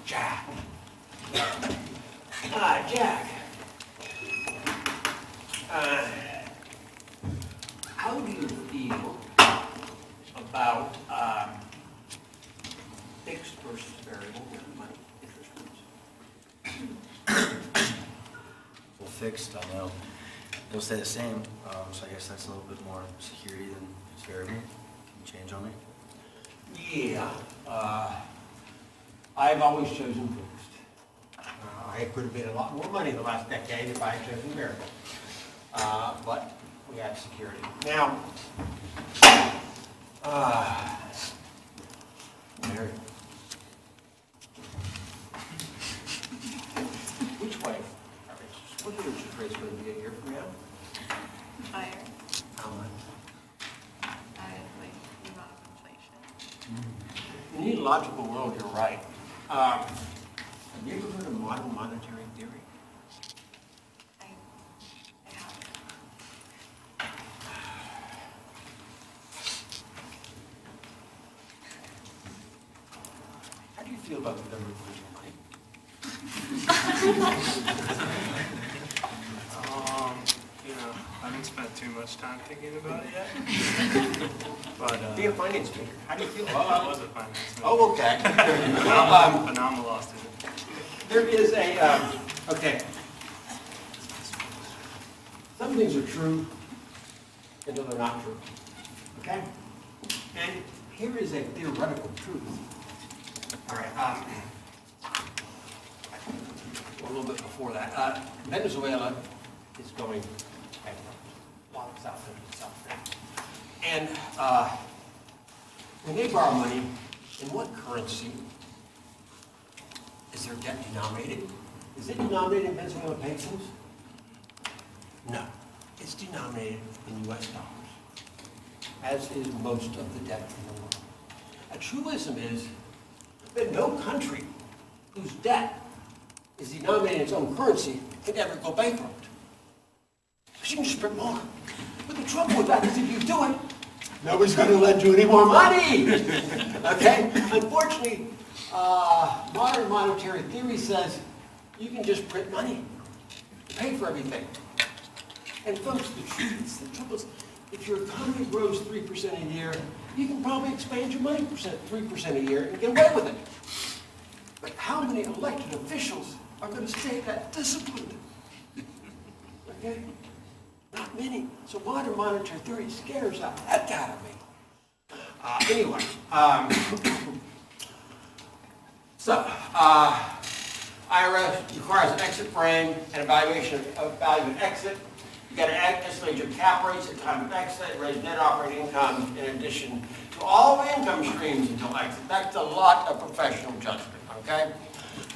Jack. Jack. How do you feel about fixed versus variable money interest rates? Well, fixed, I know, it'll stay the same, so I guess that's a little bit more security than it's variable. Can you change on me? Yeah, I've always chosen fixed. I could have made a lot more money in the last decade if I had chosen variable. But we have security. Now, Mary, which way? What the interest rate's going to be a year from now? Higher, How much? like the amount of inflation. In a logical world, you're right. Have you ever heard of modern monetary theory? I haven't. How do you feel about the government losing money? I haven't spent too much time thinking about it yet. But, Be a finance major. How do you feel? well, I was a finance major. Oh, okay. But now I'm a law student. There is a, okay. Some things are true until they're not true. Okay? And here is a theoretical truth. All right. A little bit before that. Venezuela is going a lot of south now. And when they borrow money, in what currency is their debt denominated? Is it denominated in Venezuela pesos? No. It's denominated in US dollars, as is most of the debt in the world. A truism is that no country whose debt is denominated in its own currency, can never go bankrupt. Because you can just print more. But the trouble with that is if you do it, nobody's going to lend you any more money. Okay? Unfortunately, modern monetary theory says you can just print money to pay for everything. And folks, the trouble is, if your economy grows 3% a year, you can probably expand your money 3% a year and get away with it. But how many elected officials are going to stay that disciplined? Okay? Not many. So modern monetary theory scares the heck out of me. Anyway, IRS requires an exit frame and evaluation of value at exit. You got to estimate your cap rates at time of exit, raise net operating income in addition to all the income streams until exit. That's a lot of professional judgment, okay?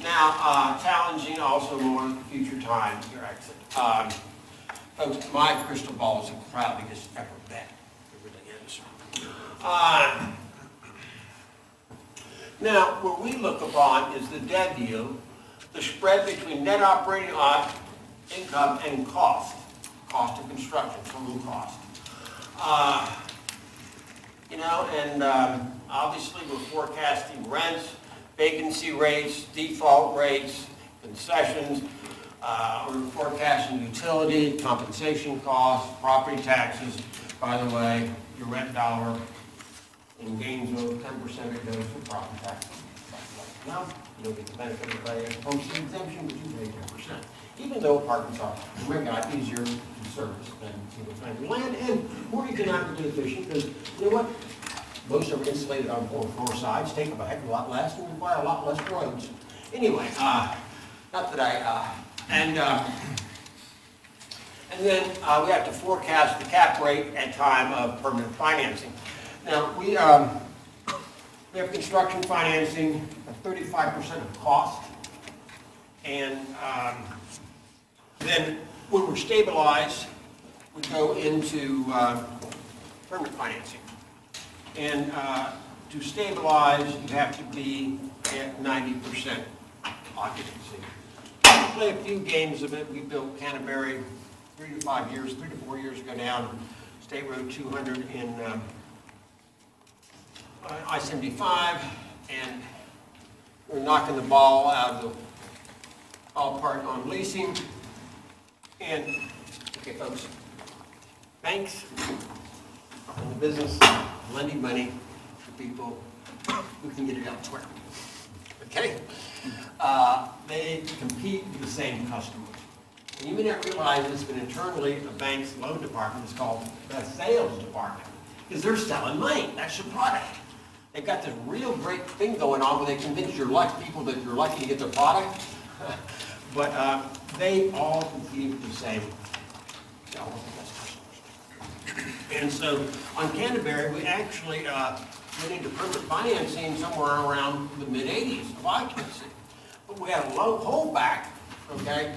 Now, challenging also more future time your exit. Folks, my crystal ball is the cloudiest ever been. It really is. Now, what we look upon is the debt yield, the spread between net operating income and cost of construction, total cost. Obviously we're forecasting rents, vacancy rates, default rates, concessions. We're forecasting utility, compensation costs, property taxes. By the way, your rent dollar in Gainesville, 10% of it goes for property taxes. Now, you don't get the benefit of a homestead exemption, but you pay 10%. Even though apartments are, easier to service than single-family land and more economically efficient because, you know what? Most are insulated on four sides, take up a heck of a lot less, and require a lot less roads. Anyway, not that and then we have to forecast the cap rate at time of permanent financing. Now, we have construction financing of 35% of cost, and then when we're stabilized, we go into permanent financing. And to stabilize, you have to be at 90% occupancy. We play a few games of it. We built Canterbury 3 to 4 years ago down State Road 200 in I-75, and we're knocking the ball out of the ballpark on leasing. And, okay, folks, banks are in the business of lending money to people who can get it elsewhere. Okay? They compete with the same customers. And you may not realize this, but internally, the bank's loan department is called the sales department because they're selling money. That's your product. They've got this real great thing going on where they convince people that you're lucky to get their product. But they all compete with the same customers. And so on Canterbury, we actually went into permanent financing somewhere around the mid-80s of occupancy. But we had a low holdback, okay,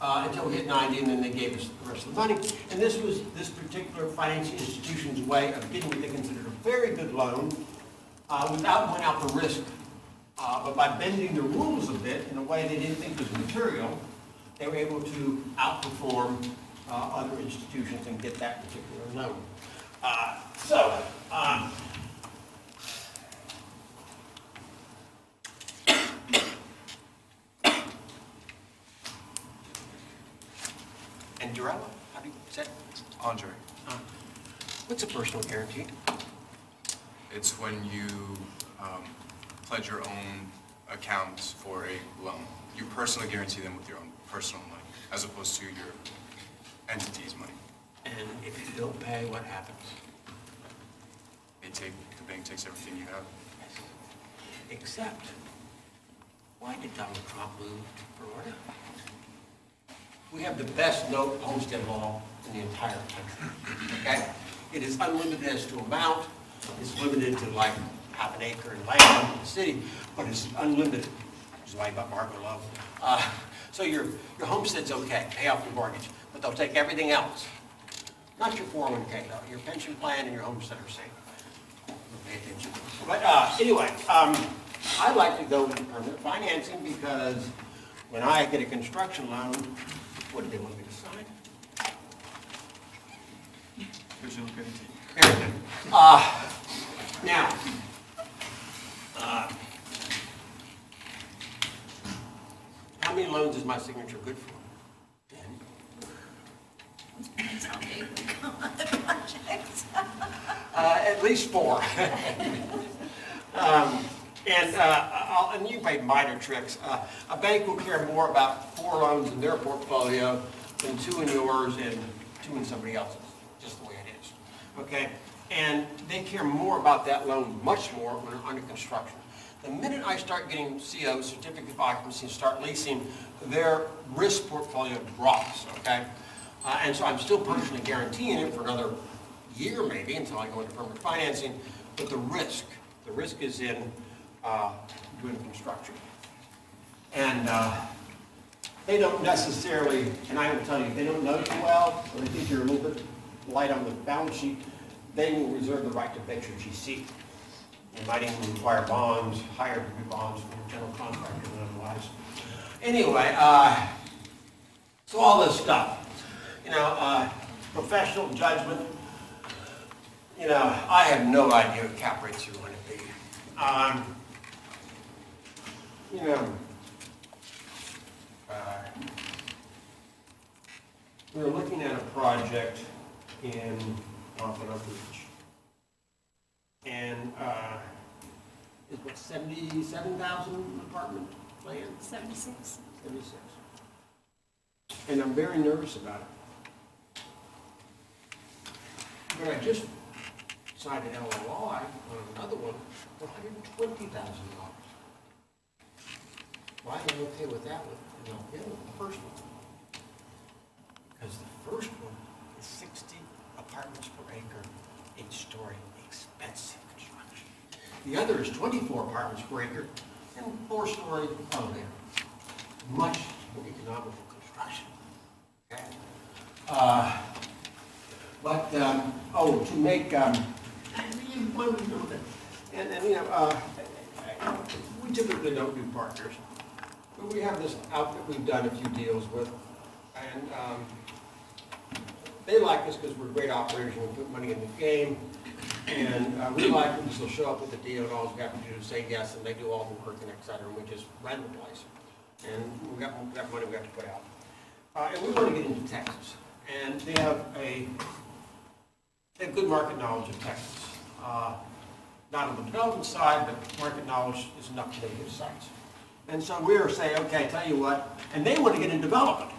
until we hit 90, and then they gave us the rest of the money. And this was this particular financing institution's way of getting what they considered a very good loan without going out the risk. But by bending the rules a bit in a way they didn't think was material, they were able to outperform other institutions and get that particular loan. And Durella, how do you say it? Andre, What's a personal guarantee? it's when you pledge your own accounts for a loan. You personally guarantee them with your own personal money, as opposed to your entity's money. And if you don't pay, what happens? The bank takes everything you have. Except, why did Donald Trump move to Florida? We have the best note homestead law in the entire country, okay? It is unlimited as to amount. It's limited to like half an acre in land in the city, but it's unlimited. Which is why I got Margaret Love. So your homestead's okay, pay off your mortgage, but they'll take everything else. Not your 401k though, your pension plan and your homestead are safe. Pay attention. But anyway, I like to go into permanent financing because when I get a construction loan, what do they want me to sign? Visual guarantee. Everything. Now, how many loans is my signature good for? That's how big we come on the project. At least 4. And you pay minor tricks. A bank will care more about 4 loans in their portfolio than 2 in yours and 2 in somebody else's, just the way it is. Okay? And they care more about that loan, much more when they're under construction. The minute I start getting CO, certificate of occupancy, and start leasing, their risk portfolio drops, okay? And so I'm still personally guaranteeing it for another year maybe until I go into permanent financing, but the risk is in doing construction. And they don't necessarily, and I will tell you, they don't know you well, or they think you're a little bit light on the balance sheet, they will reserve the right to vet your GC. They might even require bonds, higher degree bonds from your general contractor than otherwise. Anyway, so all this stuff, professional judgment, I have no idea what cap rates are going to be. We were looking at a project in Pompano Beach. And it's what, 77,000 apartment land? 76. 76. And I'm very nervous about it. But I just signed an LOI on another one for $120,000. Why am I okay with that one and not the other one, the first one? Because the first one is 60 apartments per acre, 8-story, expensive construction. The other is 24 apartments per acre and 4-story elevator. Much more economical construction. Okay? To make, we typically don't do partners, but we have this outfit we've done a few deals with, and they like us because we're great operators and we put money in the game, and we like them because they'll show up with the deal, and all we have to do is say yes, and they do all the work and et cetera, and we just run the place. And we got money we have to put out. And we want to get into Texas, and they have good market knowledge of Texas. Not on the development side, but market knowledge is enough to make good sites. And so we are saying, okay, tell you what, and they want to get in development,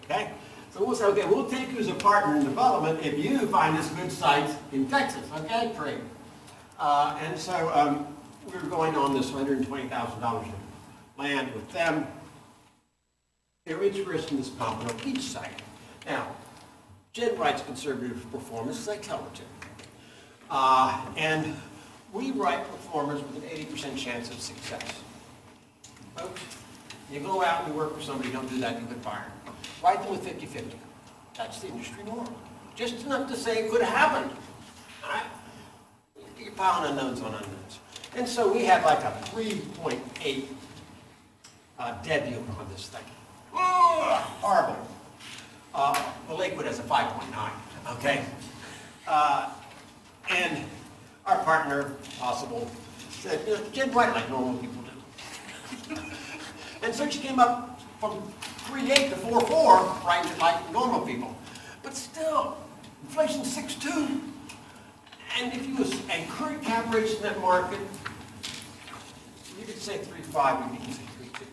okay? So we'll say, okay, we'll take you as a partner in development if you find us good sites in Texas, okay, great. And so we're going on this $120,000 in land with them. They're interested in this Pompano Beach site. Now, Jen writes conservative performance, as I tell her to. And we write performers with an 80% chance of success. Folks, you go out and you work for somebody, don't do that, you get fired. Write them with 50-50. That's the industry norm. Just enough to say it could have happened. All right? You're piling unknowns on unknowns. And so we had like a 3.8 dead yield on this thing. Horrible. The Lakewood has a 5.9, okay? And our partner, Possible, said, Jen White like normal people do. And so she came up from 3.8 to 4.4, right, like normal people. But still, inflation's 6.2. And if you was a current cap rates in that market, you could say 3.5, you could say 3.2.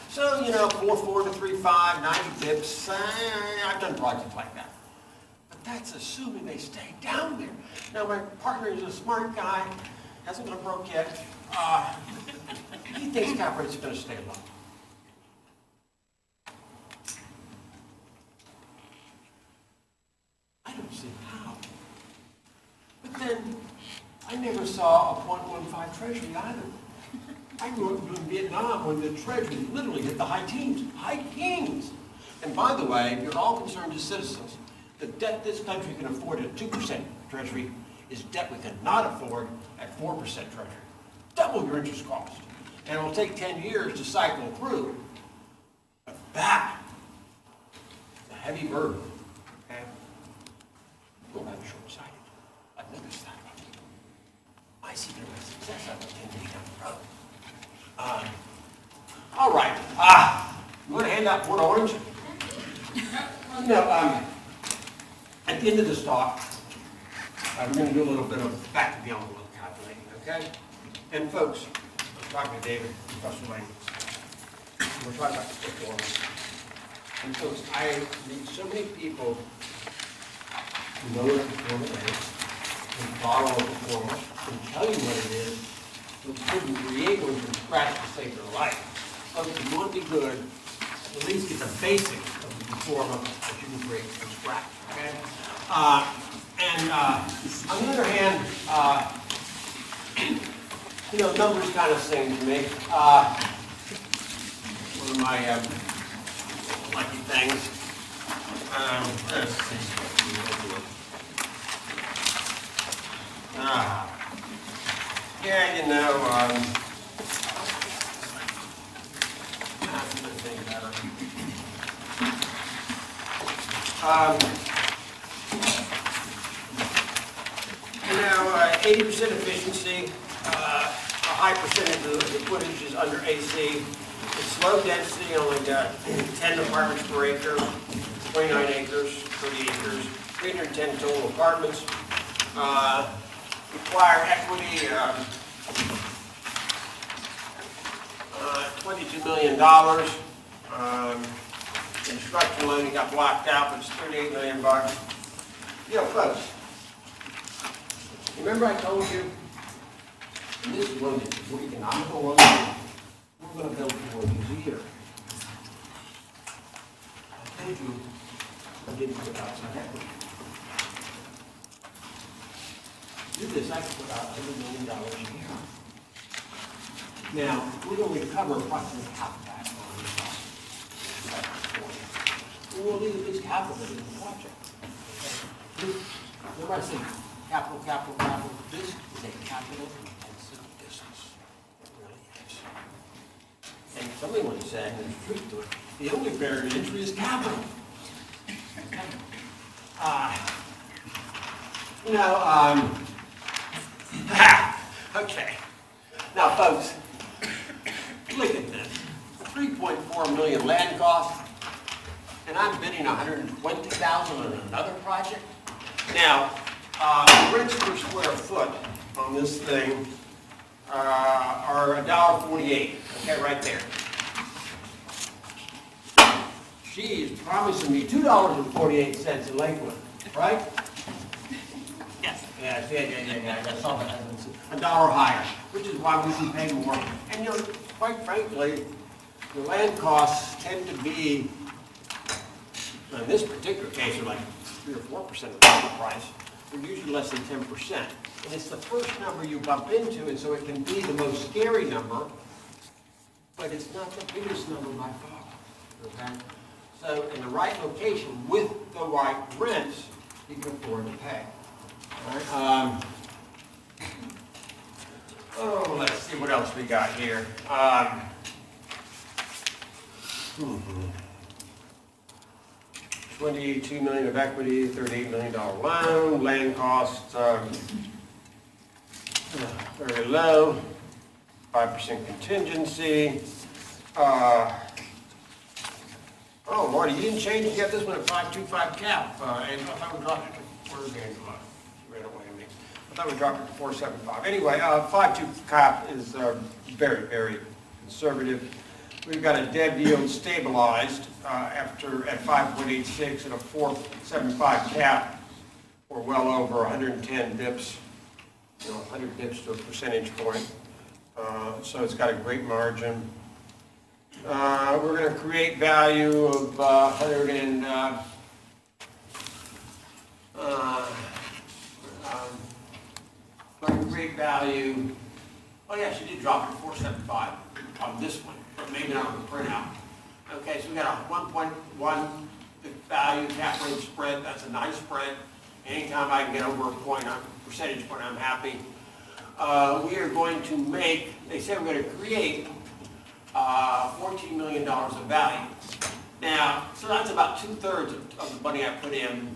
So, 4.4 to 3.5, 90 pips, I've done projects like that. But that's assuming they stay down there. Now, my partner is a smart guy, hasn't gone broke yet. He thinks cap rates are going to stay low. I don't see how. But then, I never saw a 0.15 treasury either. I grew up in Vietnam when the treasury literally hit the high teens. High teens! And by the way, if you're all concerned as citizens, the debt this country can afford at 2% treasury is debt we cannot afford at 4% treasury. Double your interest cost. and it'll take 10 years to cycle through. But that is a heavy burden, okay? Well, I'm short-sighted. I've noticed that about people. I see their success out of 10 years down the road. All right, you want to hand out Port Orange? You know, at the end of this talk, we're going to do a little bit of back of the envelope calculating, okay? And folks, I'm talking to David, Professor Lang. We're talking about the performance. And folks, I meet so many people who know what a performance is, and follow a performance, and tell you what it is, but couldn't create one from scratch to save their life. Folks, if you want to be good, at least get the basics of the performance that you can create from scratch, okay? On the other hand, you know, numbers kind of sing to me. One of my lucky things. Let's see. Yeah, you know, you know, 80% efficiency, a high percentage of the footage is under AC. It's low density, only got 10 apartments per acre, 29 acres, 30 acres, 310 total apartments. Require equity, $22 million. Construction loan got blocked out, but it's $38 million. You know, folks, remember I told you, and this is one of the more economical ones, we're going to build 4 of these a year. I told you I didn't put out some equity. Do this, I could put out $100 million a year. Now, we're going to recover approximately half of that on this house. We'll need at least half of it in the project. Okay? Remember I said capital, capital, capital. This is a capital-intensive business. It really is. And somebody once said, and there's truth to it, the only barrier to entry is capital. You know, okay. Now, folks, look at this. 3.4 million land cost, and I'm bidding $120,000 on another project. Now, rents per square foot on this thing are $1.48. Okay, right there. She's promising me $2.48 in Lakewood, right? Yes. Yeah, I saw that. $1 higher, which is why we can pay more. And you know, quite frankly, the land costs tend to be, in this particular case, they're like 3 or 4% of the price. They're usually less than 10%. And it's the first number you bump into, and so it can be the most scary number, but it's not the biggest number by far. Okay? So in the right location with the right rents, you can afford to pay. All right? Oh, let's see what else we got here. $22 million of equity, $38 million loan, land costs very low, 5% contingency. Oh, Marty, you didn't change, you got this one at 5.25 cap, and I thought we dropped it to, where's the Angela? She ran away from me. I thought we dropped it to 4.75. Anyway, 5.2 cap is very, very conservative. We've got a debt yield stabilized at 5.86 and a 4.75 cap. We're well over 110 bips, 100 bips to a percentage point. So it's got a great margin. We're going to create value of oh yeah, she did drop it to 4.75 on this one, but maybe not on the printout. Okay, so we got a 1.1 value cap rate spread. That's a nice spread. Anytime I can get over a percentage point, I'm happy. We are going to make, they say we're going to create $14 million of value. Now, so that's about 2/3 of the money I put in.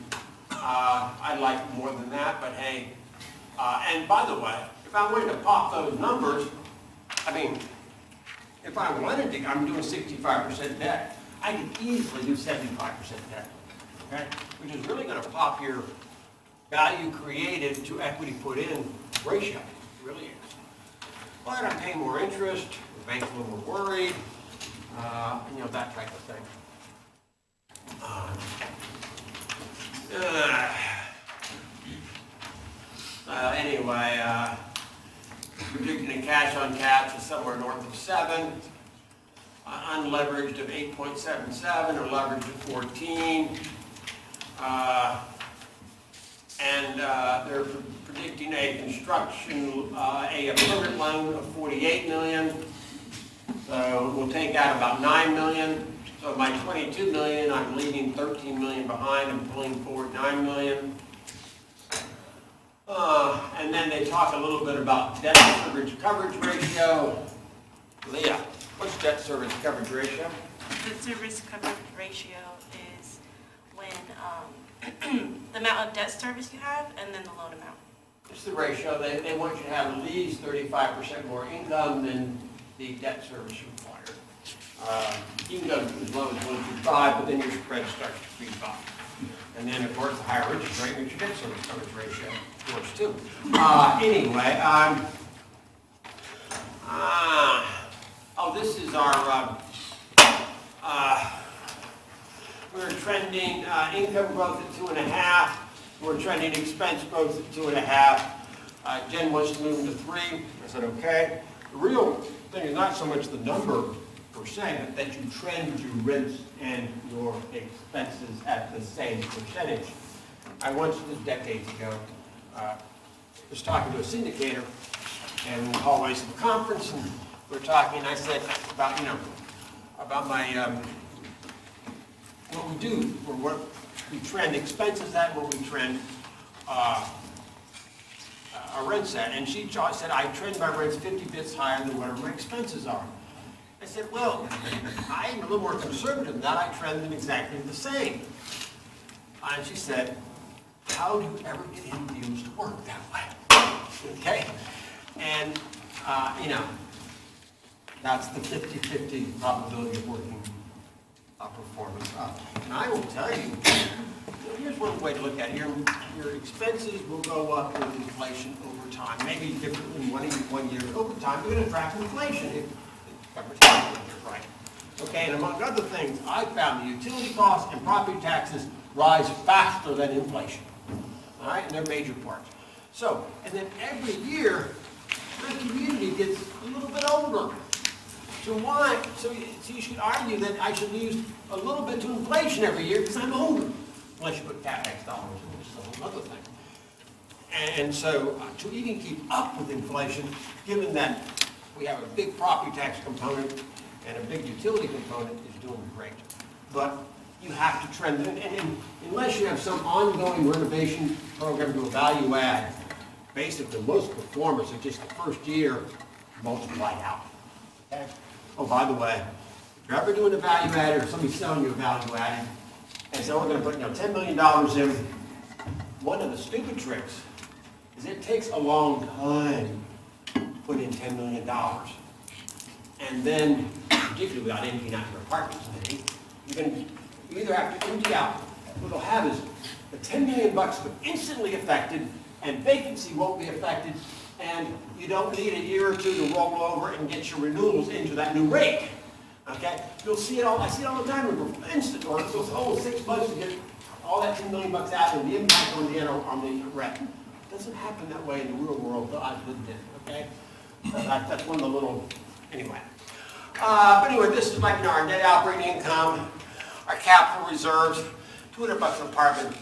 I'd like more than that, but hey. And by the way, if I wanted to pop those numbers, I mean, if I wanted to, I'm doing 65% debt. I could easily do 75% debt, okay? Which is really gonna pop your value created to equity put in ratio, it really is. But I'm paying more interest, the bank's a little more worried, you know, that type of thing. Anyway, predicting a cash on cash is somewhere north of 7, unleveraged of 8.77, or leveraged of 14. And they're predicting a construction, a permanent loan of 48 million. So we'll take out about 9 million. So my 22 million, I'm leaving 13 million behind and pulling forward 9 million. And then they talk a little bit about debt service coverage ratio. Leah, what's debt service coverage ratio? The service coverage ratio is when the amount of debt service you have and then the loan amount. It's the ratio. They want you to have at least 35% more income than the debt service required. You can go as low as 1.25, but then your spread starts to creep up. And then, of course, the higher interest rate makes your debt service coverage ratio worse too. Anyway, this is our, we're trending income growth at 2.5. We're trending expense growth at 2.5. Jen wants to move into 3. I said, okay. The real thing is not so much the number per se, but that you trend your rents and your expenses at the same percentage. I once, this decades ago, was talking to a syndicator and in the hallways of a conference, and we were talking, and I said about, you know, about my, what we do, or what we trend expenses at, what we trend our rents at. And she said, I trend my rents 50 bits higher than whatever my expenses are. I said, well, I'm a little more conservative than that. I trend them exactly the same. And she said, how do you ever get him deals to work that way? Okay? And, you know, that's the 50-50 probability of working performance up. And I will tell you, here's one way to look at it. Your expenses will go up with inflation over time. Maybe different in 1 year. Over time, you're going to track inflation. If right. Okay, and among other things, I found the utility costs and property taxes rise faster than inflation. All right, and they're major parts. So, and then every year, my community gets a little bit older. So why? So you should argue that I should lose a little bit to inflation every year because I'm older. Unless you put CapEx dollars in, which is a whole other thing. And so to even keep up with inflation, given that we have a big property tax component and a big utility component, is doing great. But you have to trend it, and unless you have some ongoing renovation program to a value add, basically most performers are just the first year multiplied out. Okay? Oh, by the way, if you're ever doing a value add or somebody's selling you a value add, and so we're going to put $10 million in, one of the stupid tricks is it takes a long time to put in $10 million. And then, particularly without emptying out your apartments, you either have to empty out. What it'll have is the $10 million will be instantly affected, and vacancy won't be affected, and you don't need a year or two to roll over and get your renewals into that new rate. Okay? You'll see it all, I see it all the time, instant, or it's whole 6 months to get all that $10 million out and the impact on the rent. It doesn't happen that way in the real world that I've lived in, okay? That's one of the little, anyway. But anyway, this is like our net operating income, our capital reserves, $200 an apartment,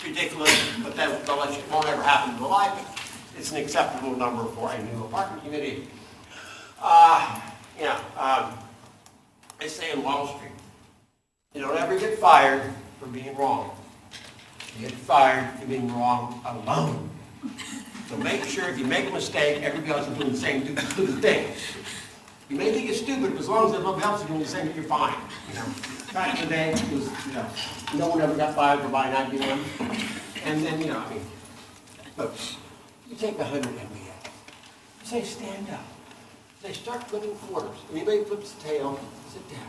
ridiculous, but that won't ever happen in real life. It's an acceptable number for a new apartment community. They say in Wall Street, you don't ever get fired for being wrong. You get fired for being wrong alone. So make sure if you make a mistake, everybody else is doing the same stupid thing. You may think it's stupid, but as long as everybody else is doing the same, you're fine. You know, back in the day, it was, you know, no one ever got fired for buying IBM. And then, you know, I mean, look, you take 100 MBA. You say, stand up. They start flipping quarters. Anybody flips the tail, sit down.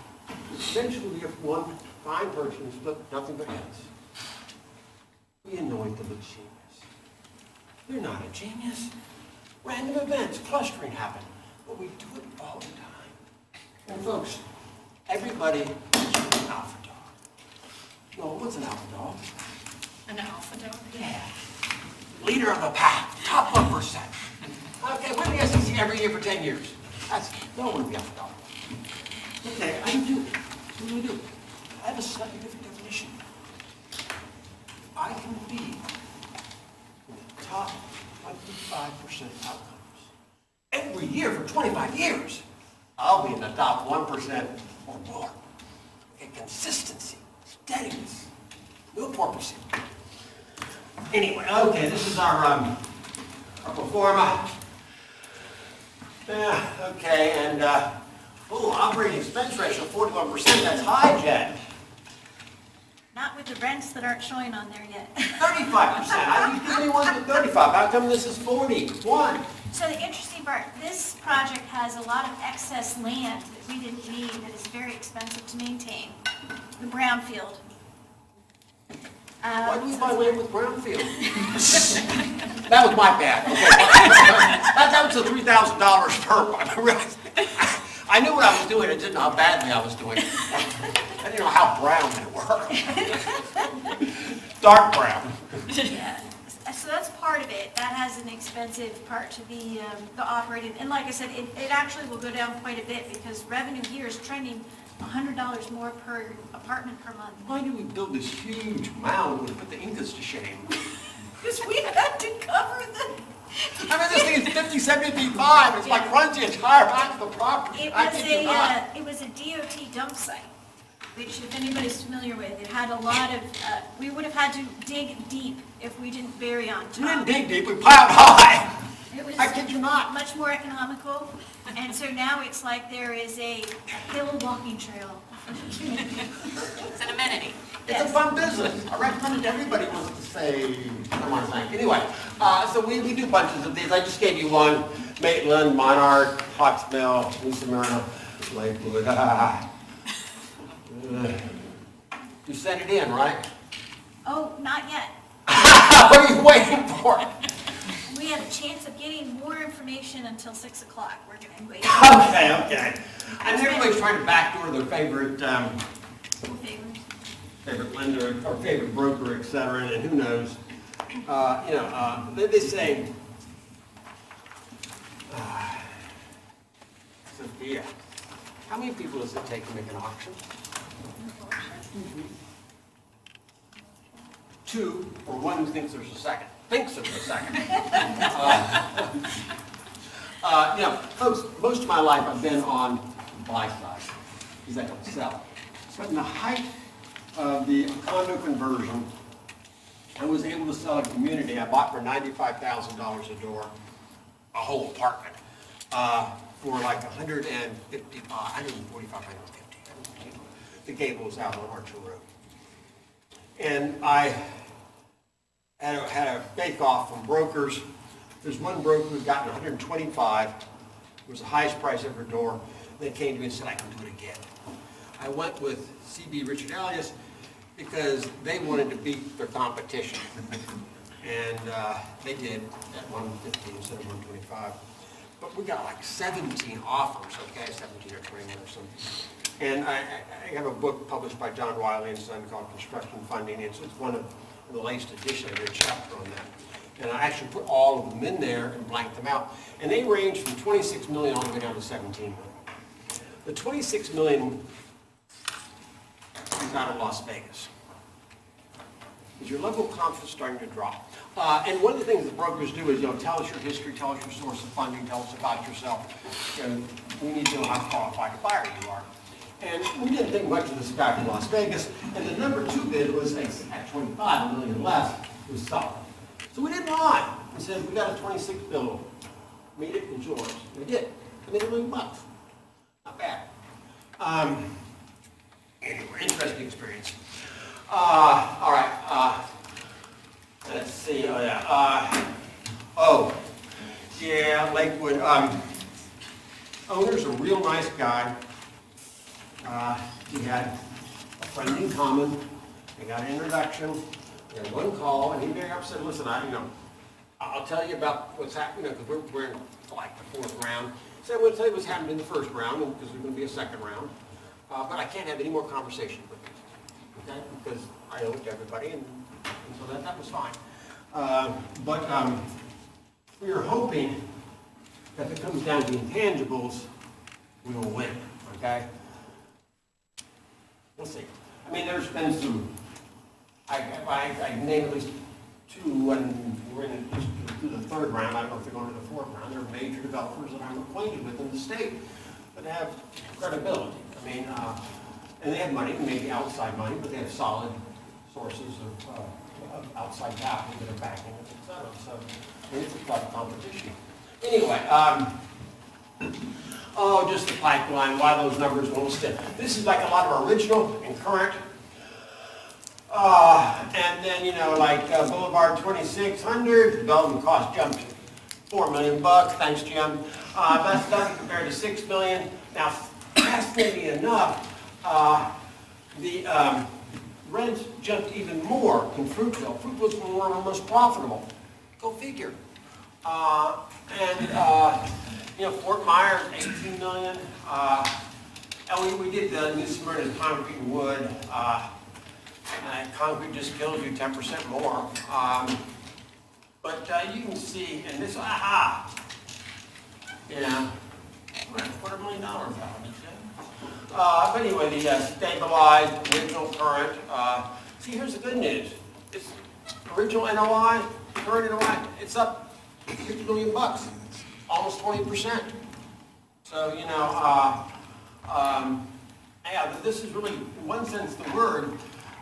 Eventually, we have one fine person who's flipped nothing but heads. We anoint them with genius. They're not a genius. Random events, clustering happen. But we do it all the time. And folks, everybody is an alpha dog. No, what's an alpha dog? An alpha dog? Yeah. Leader of the pack, top 1%. Okay, win the SEC every year for 10 years. That's no one to be alpha dog. Okay, I do. What do I do? I have a slightly different definition. I can be in the top 25% outcomes. Every year for 25 years, I'll be in the top 1% or more. Okay, consistency, steadiness, no porpoising. Anyway, okay, this is our pro forma. Okay, and, operating expense ratio, 41%, that's high, Jen. Not with the rents that aren't showing on there yet. 35%, I used to be ones with 35, how come this is 41? So the interesting part, this project has a lot of excess land that we didn't need, that is very expensive to maintain. The brownfield. Why do you buy land with brownfield? That was my bad, okay. That was the $3,000 per. I knew what I was doing, I didn't know how badly I was doing it. I didn't know how brown they were. Dark brown. Yeah. So that's part of it. That has an expensive part to the operating. And like I said, it actually will go down quite a bit because revenue here is trending $100 more per apartment per month. Why do we build this huge mound and put the Incas to shame? Because we had to cover the... I mean, this thing is 50, 70 feet wide. It's like runs the entire back of the property. It was a DOT dump site, which if anybody's familiar with, it had a lot of, we would have had to dig deep if we didn't bury on We didn't top. dig deep, we plowed high. It was I kid you not. much more economical, and so now it's like there is a hill walking trail. It's an amenity. It's a fun business. I recommend it to everybody who wants to say, I want to thank. Anyway, so we do bunches of these. I just gave you one. Maitland, Monarch, Hawks Mill, New Smyrna, Lakewood. You sent it in, right? Oh, not yet. What are you waiting for? We have a chance of getting more information until 6 o'clock. We're going to wait. Okay. And everybody's trying to backdoor their favorite favorite lender or favorite broker, et cetera, and who knows. They say, Sophia, how many people does it take to make an auction? 2, or one who thinks there's a second. Thinks there's a second. Folks, most of my life I've been on the buy side, because I don't sell. But in the height of the condo conversion, I was able to sell a community I bought for $95,000 a door, a whole apartment, for like 145, 150. The gable was out on Archer Road. And I had a bake-off from brokers. There's one broker who'd gotten 125. It was the highest price of her door. They came to me and said, I can do it again. I went with CB Richard Elias because they wanted to beat their competition. And they did at 150 instead of 125. But we got like 17 offers, okay, 17 or 21 or something. And I have a book published by John Wiley and Son called Construction Funding. It's one of the latest edition. I did a chapter on that. And I actually put all of them in there and blanked them out. And they range from 26 million all the way down to 17 million. The 26 million is out of Las Vegas. Is your level of confidence starting to drop? And one of the things that brokers do is, tell us your history, tell us your source of funding, tell us about yourself. And we need to know how qualified a buyer you are. And we didn't think much of this guy from Las Vegas. And the number 2 bid was at 25, a million less, was solid. So we didn't lie. We said, we got a 26 bill. Meet it, it's yours. We did. I made $1 million. bad. Anyway, interesting experience. All right, let's see, yeah, Lakewood, owner's a real nice guy. He had a friend in common, they got an introduction, they had one call, and he very up said, listen, I'll tell you about what's happening, because we're in like the fourth round. So I'm going to tell you what's happened in the first round, because there's going to be a second round. But I can't have any more conversation with you, okay? Because I owe it to everybody, and so that was fine. But we were hoping that if it comes down to intangibles, we will win, okay? We'll see. I mean, there's been some, I named at least two when we're in through the third round. I don't know if they're going to the fourth round. They're major developers that I'm acquainted with in the state that have credibility. I mean, and they have money, maybe outside money, but they have solid sources of outside capital that are backing it, et cetera. So it's a tough competition. Anyway, just the pipeline, why those numbers won't stick. This is like a lot of original and current. And then, like Boulevard 2600, development cost jumped $4 million. Thanks, Jim. That's nothing compared to $6 million. Now, fascinating enough, the rents jumped even more in Fruitville. Fruitville's one of the most profitable. Go figure. Fort Myers, $18 million. And we did the new Smyrna concrete and wood. Concrete just kills you 10% more. But you can see in this, $250,000 value. But anyway, the stabilized, original, current. See, here's the good news. It's original NOI, current NOI, it's up $50 million, almost 20%. So, this is really, in one sense, the word.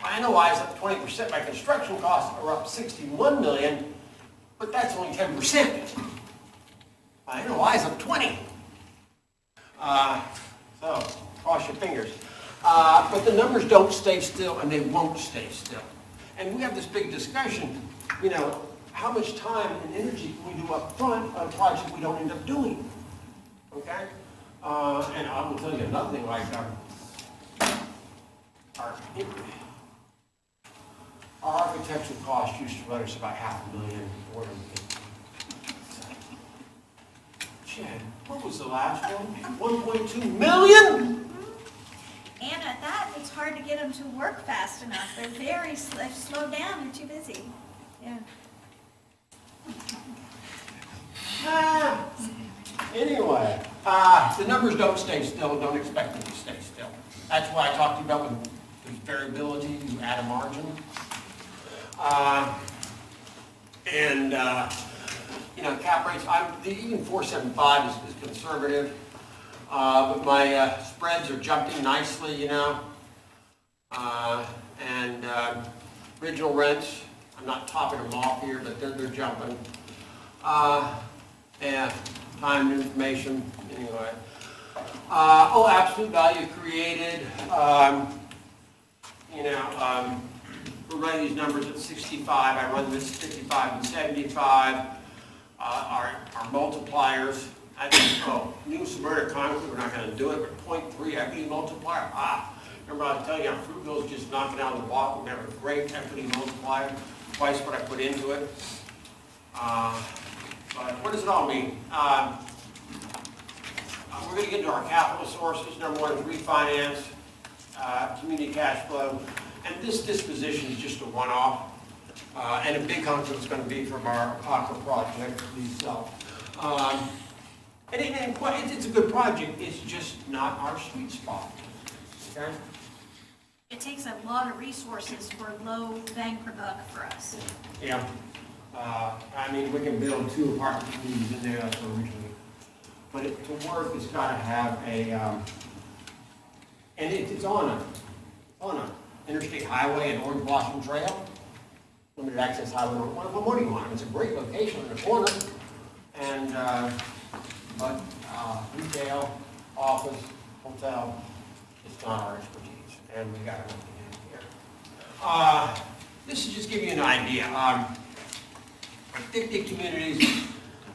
My NOI is up 20%. My construction costs are up $61 million, but that's only 10%. My NOI is up 20. So, cross your fingers. But the numbers don't stay still, and they won't stay still. And we have this big discussion, how much time and energy can we do up front on a project we don't end up doing? Okay? And I will tell you another thing, like our architectural cost used to run us about $500,000 more than Chad, what was the last one? 1.2 million? And at that, it's hard to get them to work fast enough. They're very slowed down, they're too busy. Yeah. Anyway, the numbers don't stay still, don't expect them to stay still. That's why I talked to you about when there's variability, you add a margin. Cap rates, even 4.75 is conservative, but my spreads are jumping nicely, original rents, I'm not topping them off here, but they're jumping. Time and information, anyway. Absolute value created, we're running these numbers at 65, I run this 55 and 75. Our multipliers, new Smyrna concrete, we're not going to do it, but 0.3 equity multiplier. Remember I was telling you, Fruitville's just knocking out of the block. We have a great equity multiplier, twice what I put into it. But what does it all mean? We're going to get into our capital sources. Number one is refinance, community cash flow. And this disposition is just a one-off. And a big hunk of it's going to be from our Aqua project itself. It's a good project. It's just not our sweet spot. Okay? It takes a lot of resources for low bang per buck for us. Yeah. We can build 2 apartment communities in there, that's originally. But to work, it's got to have a, and it's on a interstate highway and Orange Blossom Trail, limited access highway. What do you want? It's a great location in the corner, and but retail, office, tell, it's not our expertise, and we got to look in here. This is just give you an idea. 50 communities,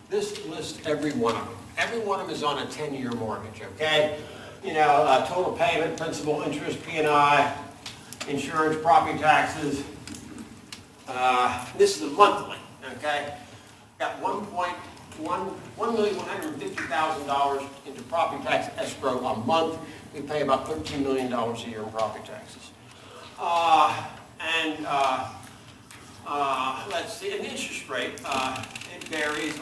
this lists every one of them. Every one of them is on a 10-year mortgage, okay? You know, total payment, principal, interest, P&I, insurance, property taxes. This is a monthly, okay? Got $1,150,000 into property tax escrow a month. We pay about $13 million a year in property taxes. Let's see, an interest rate, it varies.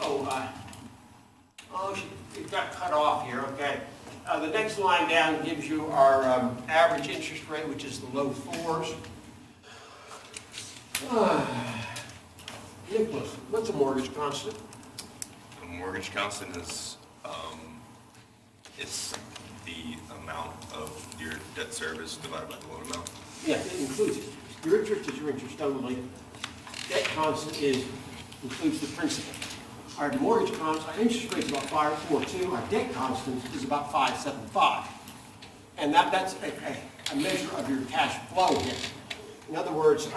It got cut off here, okay. The next line down gives you our average interest rate, which is the low fours. Nicholas, what's a mortgage constant? A mortgage constant is, it's the amount of your debt service divided by the loan amount. Yeah, it includes it. Your interest is your interest only. Debt constant includes the principal. Our mortgage constant, our interest rate is about 5.42. Our debt constant is about 5.75. And that's a measure of your cash flow here. In other words,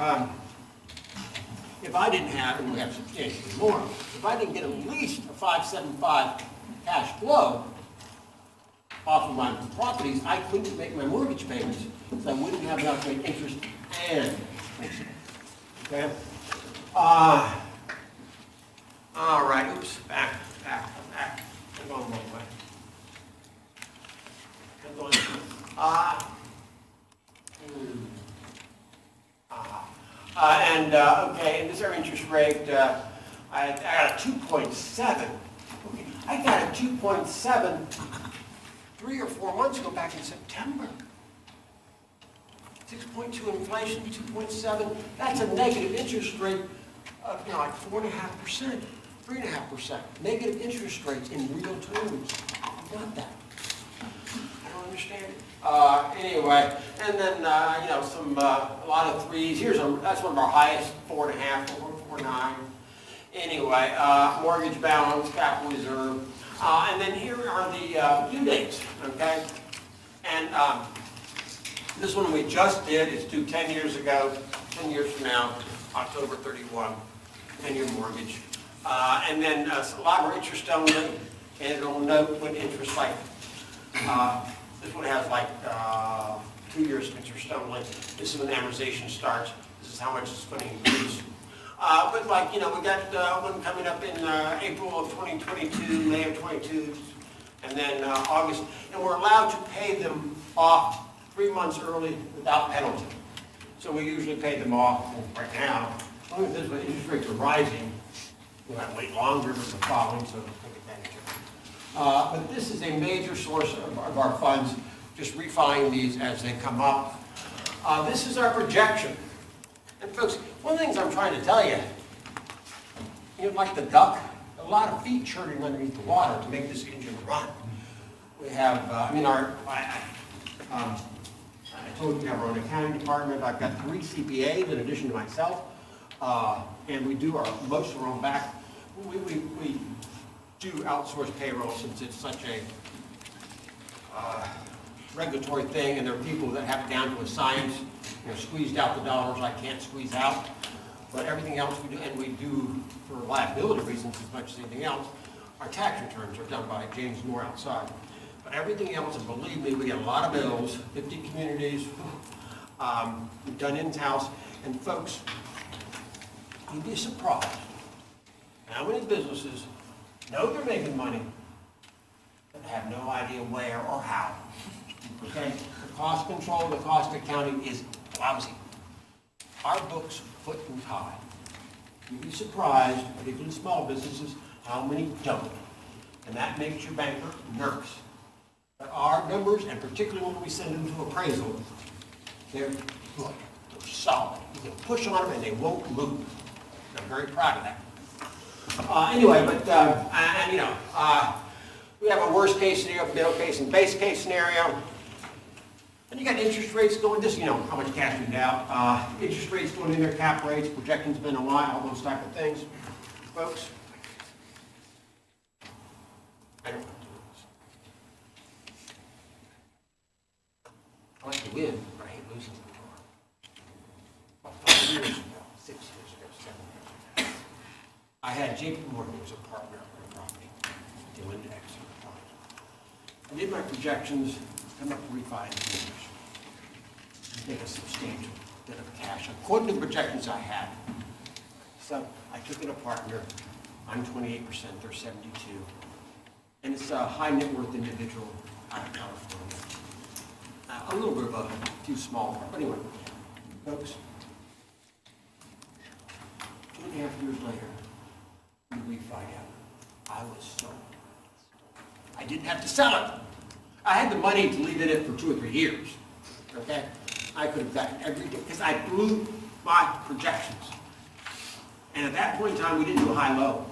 if I didn't have, and we have substantially more, if I didn't get at least a 5.75 cash flow off of my properties, I couldn't make my mortgage payments, so I wouldn't have enough to make interest and principal. Okay? All right, oops, back. I'm going the wrong way. Okay, and this is our interest rate. I got a 2.7. Okay, I got a 2.7 3 or 4 months ago, back in September. 6.2 inflation, 2.7. That's a negative interest rate of like 4.5%, 3.5%. Negative interest rates in real terms. I got that. I don't understand it. Anyway, and then you know, a lot of threes. That's one of our highest, 4.5, 4.49. Anyway, mortgage balance, capital reserve, and then here are the due dates. Okay, and this one we just did. It's due 10 years ago. 10 years from now, October 31, 10-year mortgage, and then a lot of our interest only, and it'll note what interest like. This one has like 2 years of interest only. This is when amortization starts. This is how much it's going to increase. But like, you know, we got one coming up in April of 2022, May of 22, and then August. And we're allowed to pay them off 3 months early without penalty. So we usually pay them off right now. As long as this interest rates are rising, we'll have to wait longer for the following, so take advantage of it. But this is a major source of our funds, just refining these as they come up. This is our projection. And folks, one of the things I'm trying to tell you, you know, like the duck, a lot of feet churning underneath the water to make this engine run. We have, I told you we have our own accounting department. I've got 3 CPAs in addition to myself, and we do most of our own back. We do outsource payroll since it's such a regulatory thing, and there are people that have it down to a science. You know, squeezed out the dollars I can't squeeze out, but everything else we do, and we do for liability reasons as much as anything else. Our tax returns are done by James Moore outside. But everything else, and believe me, we get a lot of bills, 50 communities, we've done in-house, and folks, you'd be surprised how many businesses know they're making money, but have no idea where or how. Okay? The cost control, the cost accounting is lousy. Our books foot and tie. You'd be surprised, particularly small businesses, how many don't. And that makes your banker nervous. But our numbers, and particularly when we send them to appraisal, they're good, they're solid. You can push on them and they won't move. I'm very proud of that. Anyway, but, you know, we have a worst case scenario, middle case, and base case scenario. And you got interest rates going, this, you know, how much cash you out. Interest rates going in there, cap rates, projections been a lie, all those type of things. Folks, I don't want to do this. win, but I hate losing anymore. About 5 years ago, 6 years ago, 7 years ago, I had JP Morgan as a partner on a property, doing excellent project. I did my projections, come up to refinance years. Make a substantial bit of cash, according to the projections I had. So I took in a partner, I'm 28%, they're 72. And it's a high net worth individual out of California. A little bit of a few small, but anyway, folks, 2.5 years later, we find out I was sold. I didn't have to sell it. I had the money to leave it in for 2 or 3 years, okay? I could have gotten every day, because I blew my projections. And at that point in time, we didn't do high-low.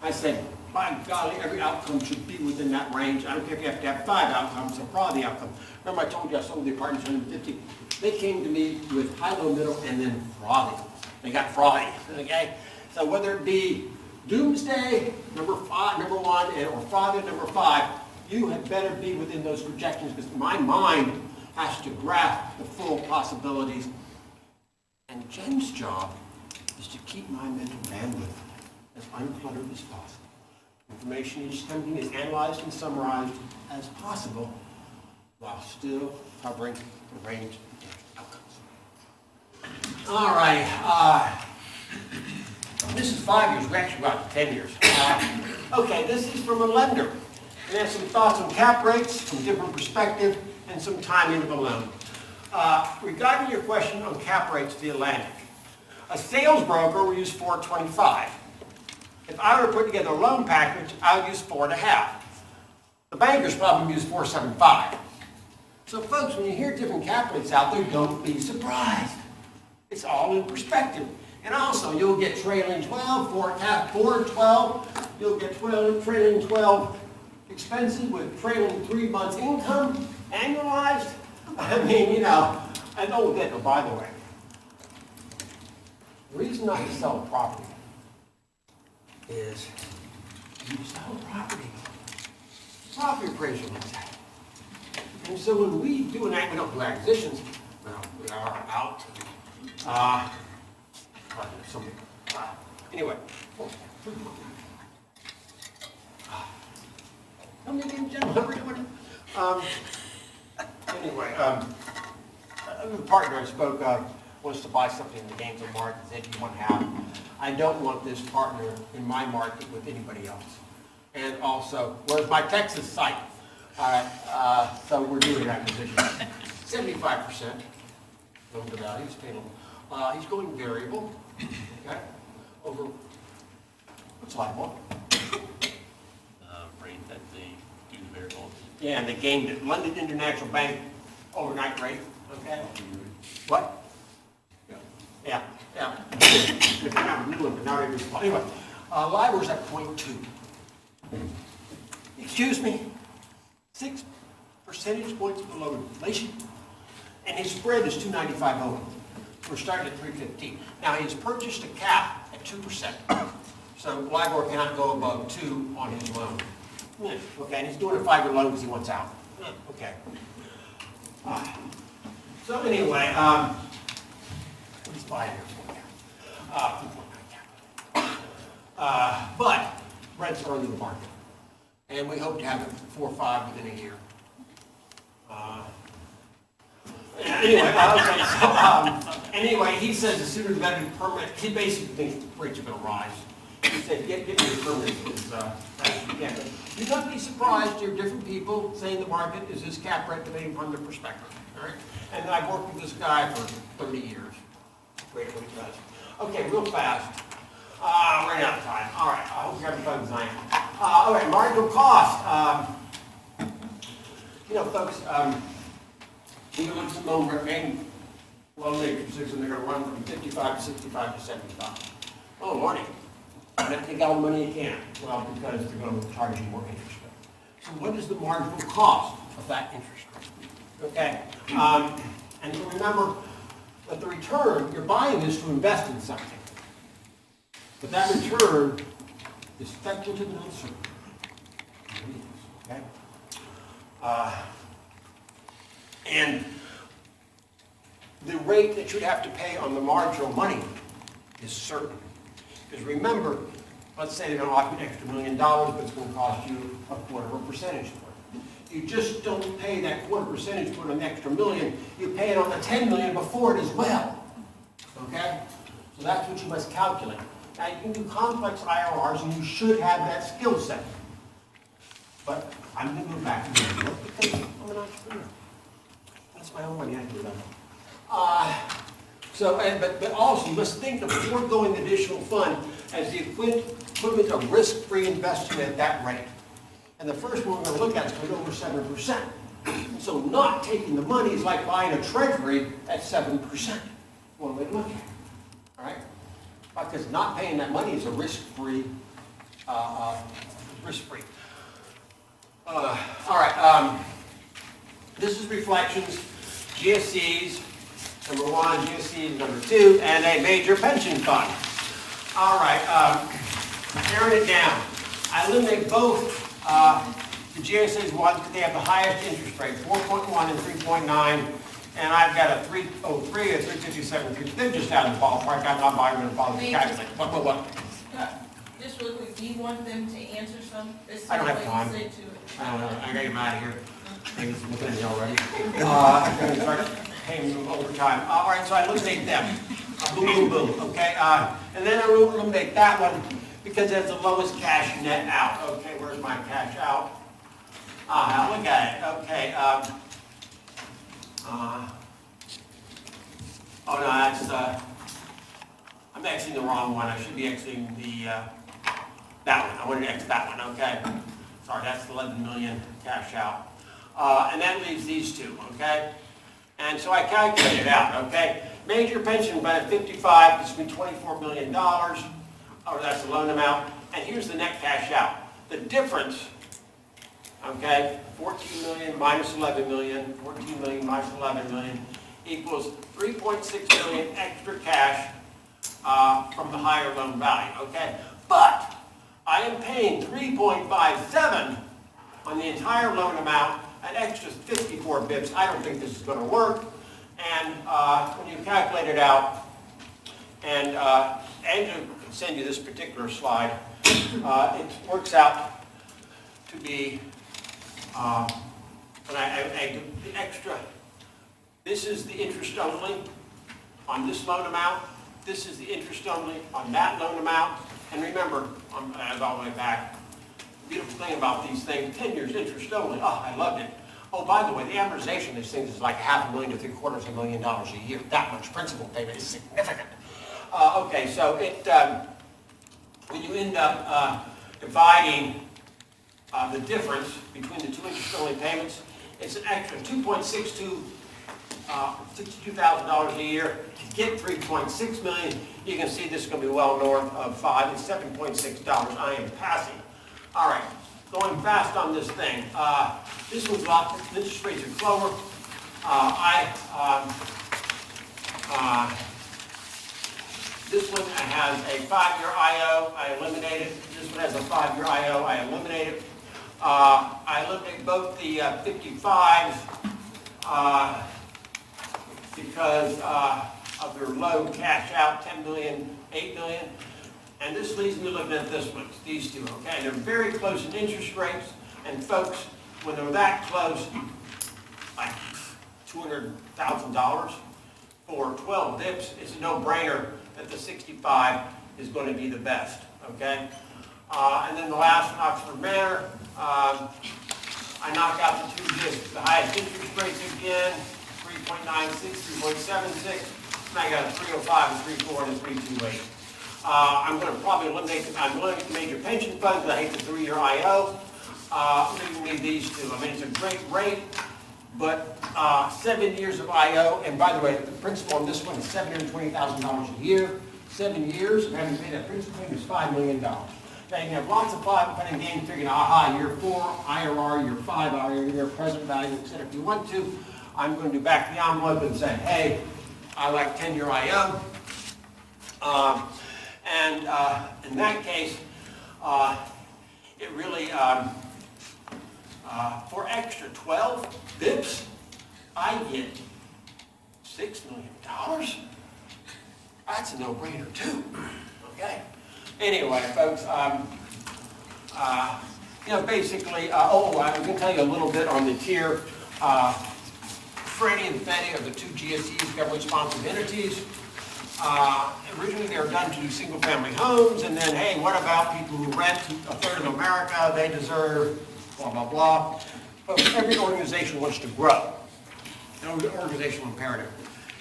I said, by golly, every outcome should be within that range. I don't care if you have to have 5 outcomes, so probably the outcome. Remember I told you I sold the apartments 150? They came to me with high-low, middle, and then frothy. They got frothy, okay? So whether it be doomsday, number 1, or frothy, number 5, you had better be within those projections, because my mind has to grasp the full possibilities. And Jen's job is to keep my mental bandwidth as uncluttered as possible. Information each time is analyzed and summarized as possible while still covering the range of outcomes. All right, this is 5 years, we actually got 10 years. Okay, this is from a lender. And has some thoughts on cap rates from different perspectives and some timing of the loan. Regarding your question on cap rates via Atlantic, a sales broker will use 4.25. If I were to put together a loan package, I would use 4.5. The bankers probably use 4.75. So folks, when you hear different cap rates out there, don't be surprised. It's all in perspective. And also, you'll get trailing 12, 4.12. You'll get trailing 12 expenses with trailing 3 months income, annualized. I mean, you know, and oh, by the way, the reason not to sell a property is you sell a property appraiser looks at it. And so when we do we don't do acquisitions, well, we are out. Anyway. Come again, gentlemen. Anyway, the partner I spoke of wants to buy something in the Gainesville market, said you want to have. I don't want this partner in my market with anybody else. And also, where's my Texas site? All right, so we're doing an acquisition. 75% loan to value, he's going variable, okay, over, what's LIBOR? Rate that they do the variable. Yeah, and they gained it. London International Bank overnight rate, okay? What? Yeah. Anyway, LIBOR's at 0.2. Excuse me, 6 percentage points below inflation, and his spread is 295 over. We're starting at 315. Now, he's purchased a cap at 2%, so LIBOR cannot go above 2 on his loan. Okay, and he's doing a 5-year loan because he wants out. Okay. So anyway, what is 5 years for now? 2.9 cap. But rents are in the market, and we hope to have it 4 or 5 within a year. Anyway, he says the sooner the better permanent. He basically thinks rates are going to rise. He said, get your permanent as fast as you can. But you don't be surprised. There are different people saying the market is this cap rate depending upon their perspective. All right? And I've worked with this guy for 30 years. Great at what he does. Okay, real fast. Ran out of time. All right. I hope you're having fun tonight. All right, marginal cost. You know, folks, we look at the loan rate, loan matrices, and they're going to run from 55 to 65 to 75. Oh, Lordy. And take all the money you can. Well, because they're going to charge you more interest rate. So what is the marginal cost of that interest rate? Okay. And so remember that the return, you're buying this to invest in something. But that return is speculative and uncertain. Okay? And the rate that you'd have to pay on the marginal money is certain. Because remember, let's say they're going to offer you an extra $1 million, but it's going to cost you a 1/4 percentage point. You just don't pay that 1/4 percentage point on the extra $1 million, you pay it on the $10 million before it as well. Okay? So that's what you must calculate. Now you can do complex IRRs and you should have that skill set. But I'm going to go back to the book because I'm an entrepreneur. That's my own money, I do that. But also, you must think of foregoing additional fund as the equivalent of risk-free investment at that rate. And the first one we're going to look at is going over 7%. So not taking the money is like buying a treasury at 7%. One way to look at it. All right? Because not paying that money is a risk-free, risk-free. All right. This is reflections, GSCs, number 1, GSCs number 2, and a major pension fund. All right. Narrowing it down. I eliminate both the GSAs ones because they have the highest interest rate, 4.1 and 3.9. And I've got a 303, a 357. They're just out of the ballpark. I'm not going to bother to calculate. What? Just really quick, do you want them to answer some? I don't have time. Say to it. I don't know. I got him out of here. Things within me already. I'm going to start paying them overtime. All right, so I eliminate them. Boom, boom, boom. Okay. And then I will eliminate that one because it's the lowest cash net out. Okay, where's my cash out? Look at it. Okay. Oh no, that's, I'm exiting the wrong one. I should be exiting that one. I wanted to exit that one, okay? Sorry, that's 11 million cash out. And that leaves these two, okay? And so I calculated out, okay? Major pension fund 55, this would be $24 million, or that's the loan amount. And here's the net cash out. The difference, okay, 14 million minus 11 million, 14 million minus 11 million equals 3.6 million extra cash from the higher loan value, okay? But I am paying 3.57 on the entire loan amount, an extra 54 bips. I don't think this is going to work. And when you calculate it out, and Andrew can send you this particular slide, it works out to be, and I do the extra, this is the interest only on this loan amount, this is the interest only on that loan amount, and remember, as all the way back, the beautiful thing about these things, 10 years interest only, oh, I loved it. Oh, by the way, the amortization of these things is like $500,000 to $750,000 a year. That much principal payment is significant. Okay, so it, when you end up dividing the difference between the two interest-only payments, it's an extra $62,000 a year. To get $3.6 million, you can see this is going to be well north of 5. It's $7.6. I am passing. All right, going fast on this thing. This one's locked. Interest rates are lower. This one has a 5-year IO. I eliminate it. This one has a 5-year IO. I eliminate it. I eliminate both the 55s because of their low cash out, 10 million, 8 million. And this leaves me looking at this one, these two, okay? They're very close in interest rates. And folks, when they're that close, like $200,000 for 12 dips, it's a no-brainer that the 65 is going to be the best, okay? And then the last one, Oxford Manor, I knock out the two dips, the highest interest rates again, 3.96, 3.76, and I got a 305, a 34, and a 328. I'm going to probably eliminate the major pension funds, because I hate the 3-year IO. Leaving me these two. I mean, it's a great rate, but 7 years of IO, and by the way, the principal on this one is $720,000 a year. 7 years of having to pay that principal payment is $5 million. Now, you can have lots of fun and games figuring out, year 4, IRR, year 5, IRR, year present value, etc. If you want to, I'm going to do back the envelope and say, hey, I like 10-year IO. And in that case, it really, for extra 12 bips, I get $6 million? That's a no-brainer too, okay? Anyway, folks, basically, I was gonna tell you a little bit on the tier. Freddie and Fannie are the two GSEs, government-sponsored entities. Originally, they were done to do single-family homes, and then, hey, what about people who rent a third of America? They deserve blah, blah, blah. But every organization wants to grow. No organizational imperative.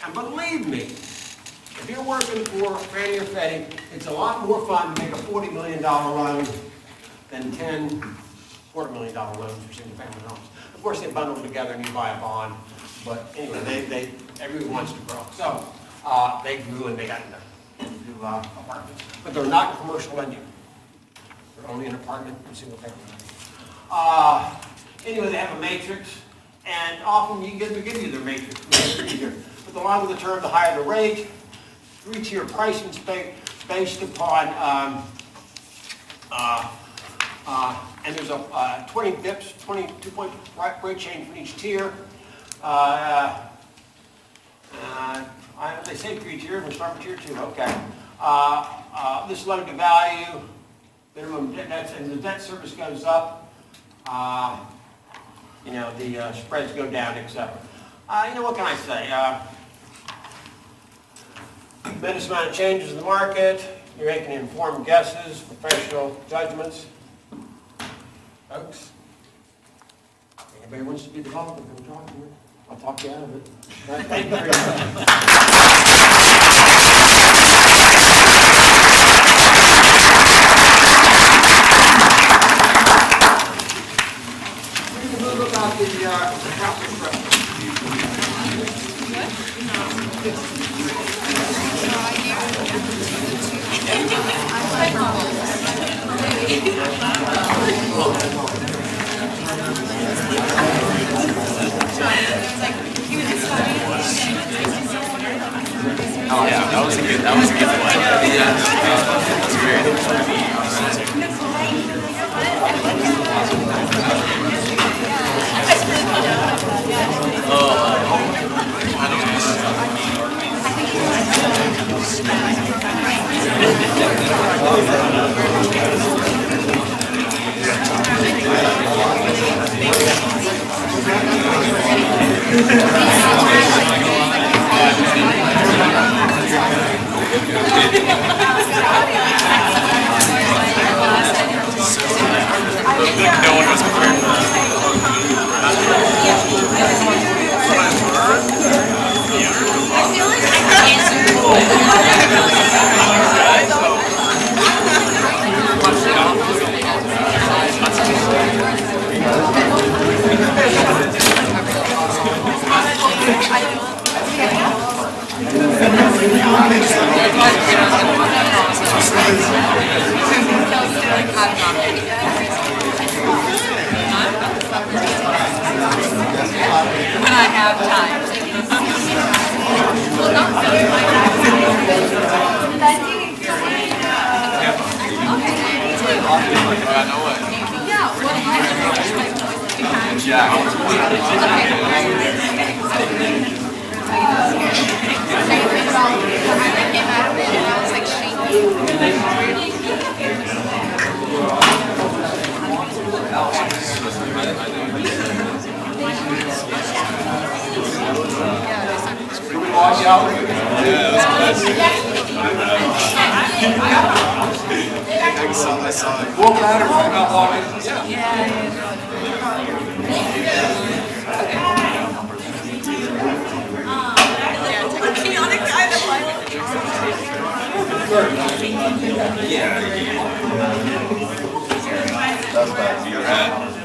And believe me, if you're working for Fannie or Freddie, it's a lot more fun to make a $40 million loan than 10 $250,000 loans for single-family homes. Of course, they bundle them together and you buy a bond. But anyway, everyone wants to grow. So they grew and they got into apartments. But they're not in commercial lending. They're only in apartment and single-family lending. Anyway, they have a matrix, and often we give you their matrix. But the longer the term, the higher the rate. Three-tier pricing based upon, and there's a 20 bips, 22-point rate change for each tier. They say 3 tiers, we'll start with tier 2, okay. This loan to value, minimum debt, and the debt service goes up. The spreads go down, etc. What can I say? Tremendous amount of changes in the market. You're making informed guesses, professional judgments. Folks, anybody wants to be developer, come talk to me. I'll talk you out of it. Thank you very much. About the capital structure. Oh yeah, that was a good one. Yeah, that's great. No one was prepared for that. When I have time. I saw it. Walk out or not walking? That's bad. You're right.